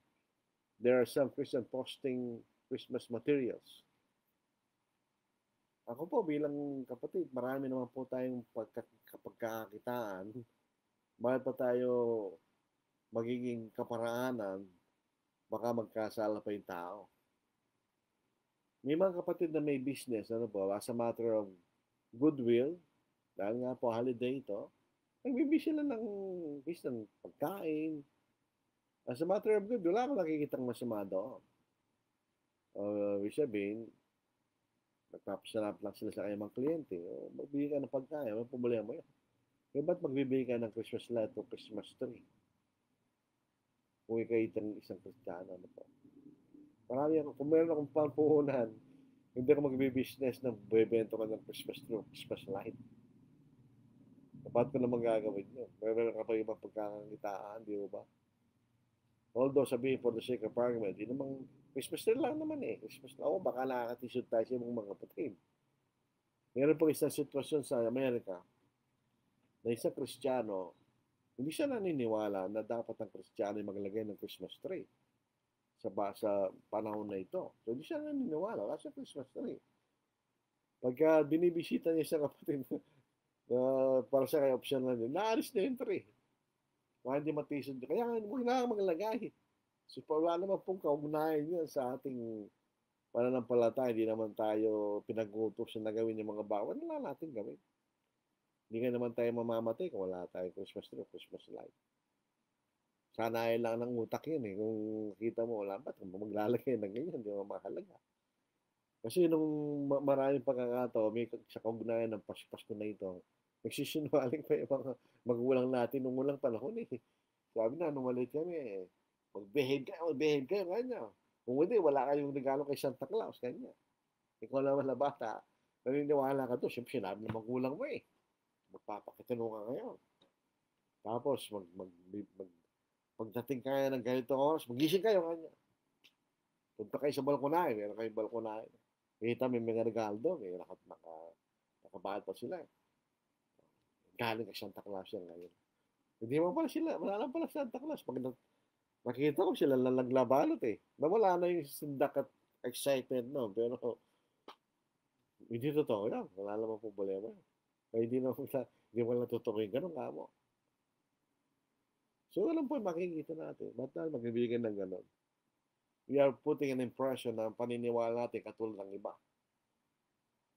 [SPEAKER 2] There are some Christian posting Christmas materials. Ako po bilang kapatid, marami naman po tayong pagkakakitaan. Bakit pa tayo magiging kaparaanan, baka magkasala pa yung tao. May mga kapatid na may business, as a matter of goodwill, dahil nga po holiday ito, nagbibis sila ng pagkain. As a matter of good, wala akong nakikitang masama doon. Sabihin, nagpapasalap lang sila sa kanyang mga kliyente. Magbibigay ka ng pagkain, may problema yun. Kaya ba't magbibigay ka ng Christmas light o Christmas tree? Kung ikay isang Kristiyano, po. Marami ako, kung meron akong pampuhunan, hindi ako magbibusiness ng bebento ka ng Christmas tree o Christmas light. Ba't ko naman gagawin yun? Meron ka pa ibang pagkakakitaan, di ba? Although sabihin for the sake of argument, di namang Christmas tree lang naman eh. Christmas na, baka nakakatisod tayo sa mga kapatid. Meron po isang sitwasyon sa Amerika na isang Kristiyano, hindi siya naniniwala na dapat ang Kristiyano ay maglagay ng Christmas tree sa panahon na ito. So, hindi siya naniniwala. Wala siya Christmas tree. Pagka binibisita niya sa kapatid, para sa kaya option na din, naalis na yung tree. Kaya hindi matisod. Kaya huwag na maglagay. So, wala naman pong kaugnayan yan sa ating pananampalataya. Hindi naman tayo pinag-utos na gawin yung mga bawal. Wala natin gawin. Hindi nga naman tayo mamamatay kung wala tayo Christmas tree, Christmas light. Sanayan lang ng utak yun eh. Kung kita mo, wala ba't kung maglalagay ng ganyan, hindi mo mahalaga. Kasi nung maraming pagkakataon, may sa kaugnayan ng Pasko na ito, nagsisinungaling pa yung mga magulang natin nung ulang panahon eh. Sabi na, nung maliit kami, mag-behave kayo, ganyan. Kung hindi, wala kayong regalo kay Santa Claus, ganyan. Ikaw naman na bata, naniniwala ka to, siyempre sinabi ng magulang mo eh. Magpapakitano ka ngayon. Tapos, pagdating kaya ng ganitong oras, magising kayo kanya. Punta kayo sa balkonahe, meron kayong balkonahe. Kita may mga regalo doon, nakabahan pa sila. Galing ka Santa Claus yan ngayon. Hindi mo pala sila, wala lang pala Santa Claus. Pag nakita ko sila lang naglabalot eh. Nawala na yung sindak at excitement no, pero hindi totoo yan. Wala naman problema yan. Kaya hindi mo lang tutukoy ganun ka mo. So, alam po, makikita natin. Ba't na magbibigay ng ganun? We are putting an impression na paniniwala natin katulad ng iba.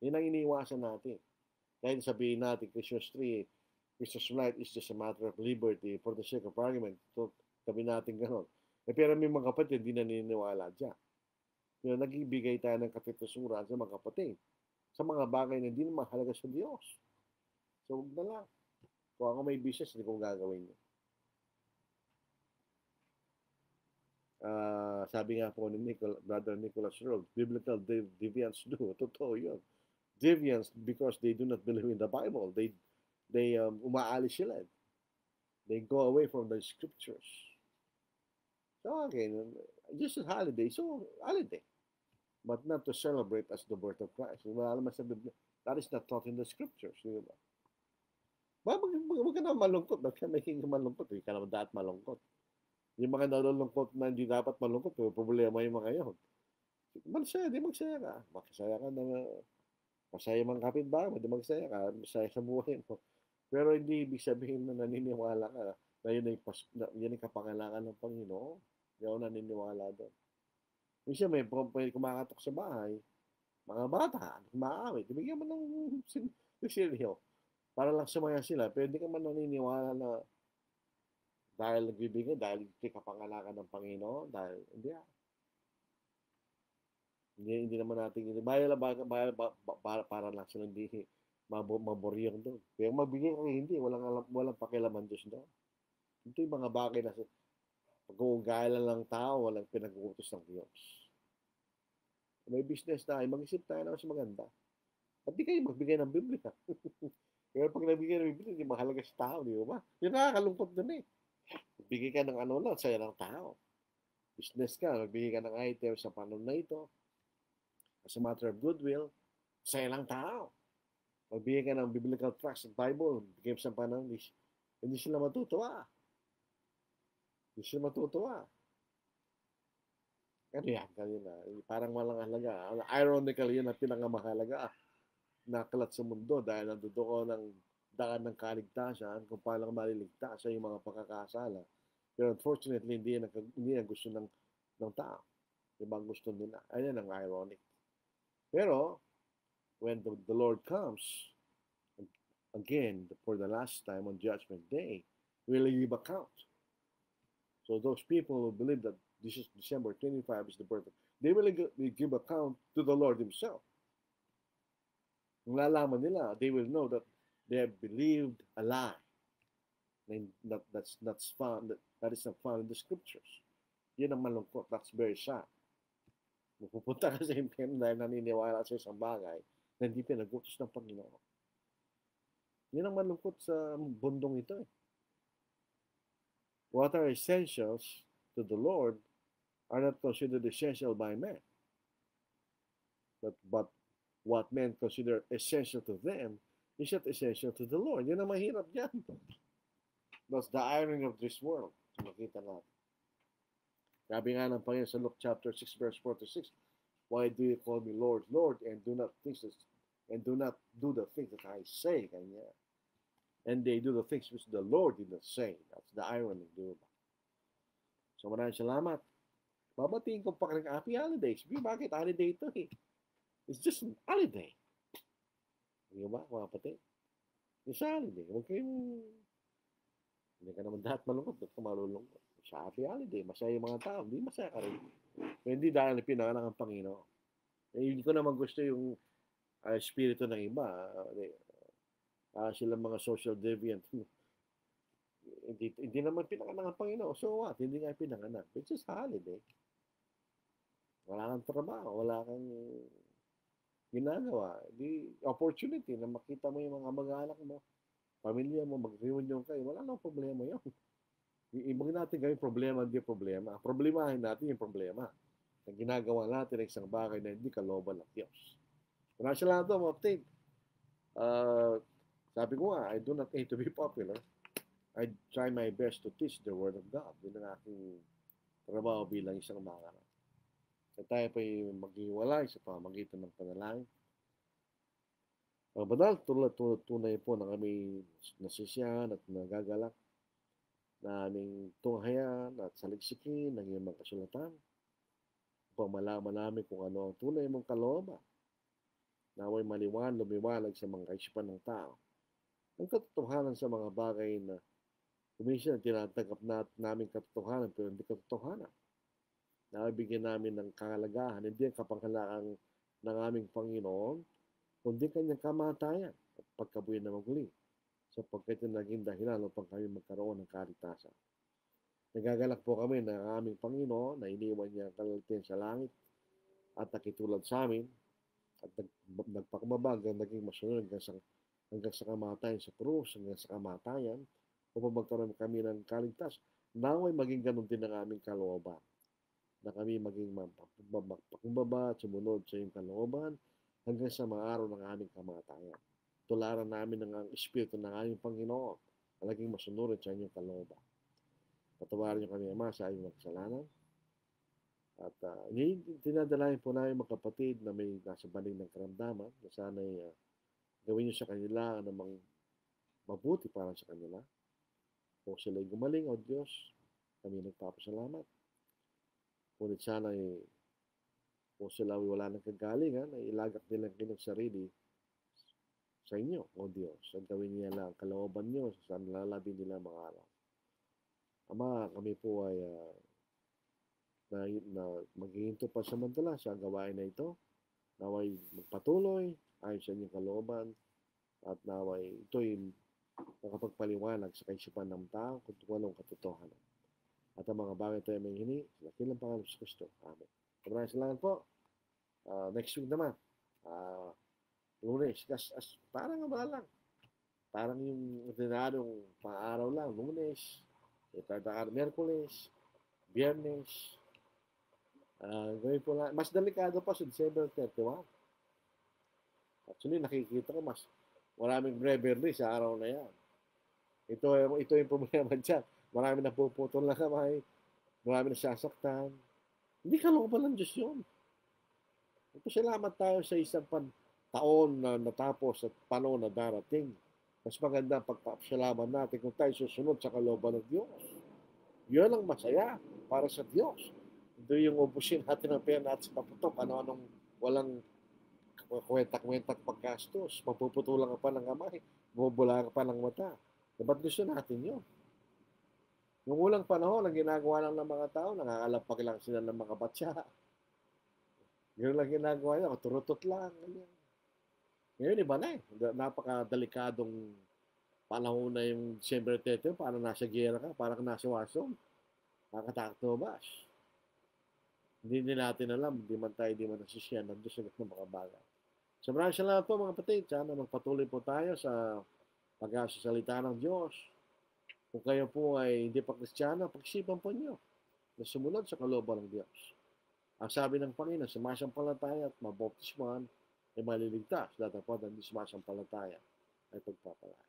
[SPEAKER 2] Yan ang iniwasan natin. Dahil sabihin natin, Christmas tree, Christmas light is just a matter of liberty for the sake of argument. So, sabi natin ganun. Pero may mga kapatid, hindi naniniwala dyan. Pero nagbibigay tayo ng katitusuran sa mga kapatid. Sa mga bagay na hindi na mahalaga sa Diyos. So, huwag na lang. Kung ako may business, hindi ko gagawin yun. Sabi nga po ni Brother Nicholas Rogue, biblical deviants do. Totoo yun. Deviants because they do not believe in the Bible. They umaalis sila. They go away from the scriptures. So again, just a holiday. So, holiday. But not to celebrate as the birth of Christ. Wala naman sa Biblia. That is not taught in the scriptures. Diba? Huwag ka na malungkot. Huwag ka naging malungkot. Huwag ka na dapat malungkot. Yung mga nalulungkot na hindi dapat malungkot, pero problema yung mga yun. Magsaya, di magsaya ka. Magsaya ka na, masaya mga kapitbahay mo, di magsaya ka, masaya sa buhay mo. Pero hindi ibig sabihin na naniniwala ka na yun yung kapangalakan ng Panginoon. Hindi ako naniniwala doon. Minsan may kumakatok sa bahay, mga bata, kumaawit, ibigyan mo ng silyo para lang sumaya sila, pero hindi ka man naniniwala na Dahil nagbibigay, dahil kapanganakan ng Panginoon, dahil hindi hindi naman natin, para lang sila hindi maboryong doon. Kaya magbigay ka hindi, walang pakialaman Diyos doon. Ito yung mga bagay na pag-uugalan ng tao, walang pinag-uutos ng Diyos. May business tayo, mag-isip tayo na mas maganda. At di kayo magbigay ng Biblia. Pero pag nagbigay ng Biblia, hindi mahalaga sa tao, di ba? Yung nakakalungkot doon eh. Magbigay ka ng ano lang, saya ng tao. Business ka, magbigay ka ng item sa panon na ito. As a matter of goodwill, saya ng tao. Magbigay ka ng biblical tracts at Bible, bigay sa panon, hindi sila matutuwa. Hindi sila matutuwa. Ano yan, kanina. Parang walang halaga. Ironical yun ang pinakamahalaga na kalat sa mundo dahil nanduduko ng daan ng kaligtasan kung paano maliligtas sa yung mga pagkakasala. Pero unfortunately, hindi yan gusto ng tao. Ibang gusto nila. Ayan ang ironic. Pero, when the Lord comes, again, for the last time on Judgment Day, will give account. So those people who believe that this is December 25 is the birth, they will give account to the Lord Himself. Kung lalaman nila, they will know that they have believed a lie. And that's found, that is not found in the scriptures. Yun ang malungkot. That's very sad. Mapupunta ka sa impyerno dahil naniniwala sa isang bagay na hindi pinagutos ng Panginoon. Yun ang malungkot sa bundong ito eh. What are essentials to the Lord are not considered essential by men. But what men consider essential to them is not essential to the Lord. Yan ang mahirap dyan. That's the irony of this world. Makita natin. Sabi nga ng Panginoon sa Luke chapter 6 verse 4 to 6, why do you call me Lord, Lord, and do not do the things that I say? Kanya. And they do the things which the Lord did not say. That's the irony, di ba? So maraming salamat. Babatiin ko pa ng happy holidays. Bakit holiday ito eh? It's just an holiday. Di ba, mga kapatid? It's a holiday. Huwag kayong... Hindi ka naman dapat malungkot. Ba't ka malulungkot? It's a happy holiday. Masaya yung mga tao. Hindi masaya ka rin. Hindi dahil pinanganak ang Panginoon. Hindi ko naman gusto yung spirito ng iba. Sila mga social deviant. Hindi naman pinanganak ang Panginoon. So what? Hindi nga pinanganak. It's just holiday. Wala kang trabaho. Wala kang ginagawa. Di opportunity na makita mo yung mga mag-anak mo. Pamilya mo, mag-reunion kayo. Wala nang problema yun. Ibig natin gawin problema, hindi problema. Problemahin natin yung problema. Na ginagawa natin ng isang bagay na hindi kalooban ng Diyos. Maraming salamat po, mga kapatid. Sabi ko nga, I do not aim to be popular. I try my best to teach the Word of God. Yun ang aking trabaho bilang isang mangaral. At tayo pa yung maghiwalay sa pamagitan ng panalangin. Banal, tunay po na kami nasisiyahan at nagagalak na aming tunghayan at saliksikin ng iyong mga kasulatan upang malaman namin kung ano ang tunay mong kalooban. Naway lumiwanag sa mga kaisipan ng tao. Ang katotohanan sa mga bagay na kuminsan tinatanggap namin katotohanan pero hindi katotohanan. Nabigyan namin ng kahalagahan, hindi ang kapanghalaan ng aming Panginoon, kundi kanyang kamatayan at pagkabuhay na maguli, sapagkat ito naging dahilan upang kami magkaroon ng kaligtasan. Nagagalak po kami na ang aming Panginoon na iniwan niya ang kalalagyan sa langit at nakitulad sa amin at nagpakababa hanggang naging masunod hanggang sa kamatayan sa krus, hanggang sa kamatayan upang magkaroon kami ng kaligtasan. Naway maging ganun din ang aming kalooban na kami maging magpakumbaba at sumunod sa iyong kalooban hanggang sa mga araw ng aming kamatayan. Tularan namin ng Espiritu ng aming Panginoon na naging masunurin sa inyong kalooban. Patawarin niyo kami, Ama, sa inyong kasalanan. At tinadalayan po namin mga kapatid na may nasa baling ng karamdaman na sana'y gawin niyo sa kanila namang mabuti para sa kanila. Kung sila'y gumaling, O Diyos, kami nagpapasalamat. Ngunit sana'y kung sila wala ng kagalingan, ay ilagak nilang kanyang sarili sa inyo, O Diyos. At gawin niya lang kalooban niyo sa nalalabi nila mga araw. Ama, kami po ay na maghihinto pa samantala sa gawain na ito. Naway magpatuloy ayon sa inyong kalooban at naway ito'y makapagpaliwanag sa kaisipan ng tao kung anong katotohanan. At ang mga bagay ito ay may hini sa dakilang pangalan sa Kristo. Amen. Maraming salamat po. Next week naman, Lunes. Parang nga lang. Parang yung ordinaryong pang-araw lang. Lunes, Merkules, Biyernes. Gawin po na. Mas delikado pa sa December 31. Actually, nakikita ko mas maraming breviary sa araw na yan. Ito yung problema dyan. Marami na puputol na kamay. Marami na sasaktan. Hindi kalooban ng Diyos yun. Salamat tayo sa isang taon na natapos at panahon na darating. Mas maganda pagpapasalamat natin kung tayo susunod sa kalooban ng Diyos. Yun ang masaya para sa Diyos. Ito yung ubusin natin ang pera natin sa paputok. Ano-anong walang kwentak-kwentak paggastos. Mapuputulan ka pa ng kamay. Bubula ka pa ng mata. Dapat gusto natin yun. Noong ulang panahon, ang ginagawa lang ng mga tao, nakakalapag lang sila ng mga batya. Yun lang ginagawa niya, turutot lang. Ngayon, iba na eh. Napakadelikadong panahon na yung December 30, parang nasa gera ka, parang nasa wasom. Nakakatakot. Hindi natin alam, di man nasisiyan, nandun sa ng mga bagay. So maraming salamat po mga kapatid. Sana magpatuloy po tayo sa pag-asasalita ng Diyos. Kung kayo po ay hindi pa Kristiyano, pag-isipan po niyo na sumunod sa kalooban ng Diyos. Ang sabi ng Panginoon, sumasampalataya at maboptisman ay maliligtas. Datapot ang hindi sumasampalataya ay pagpapalaya.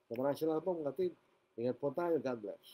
[SPEAKER 2] So maraming salamat po mga kapatid. Ingat po tayo. God bless.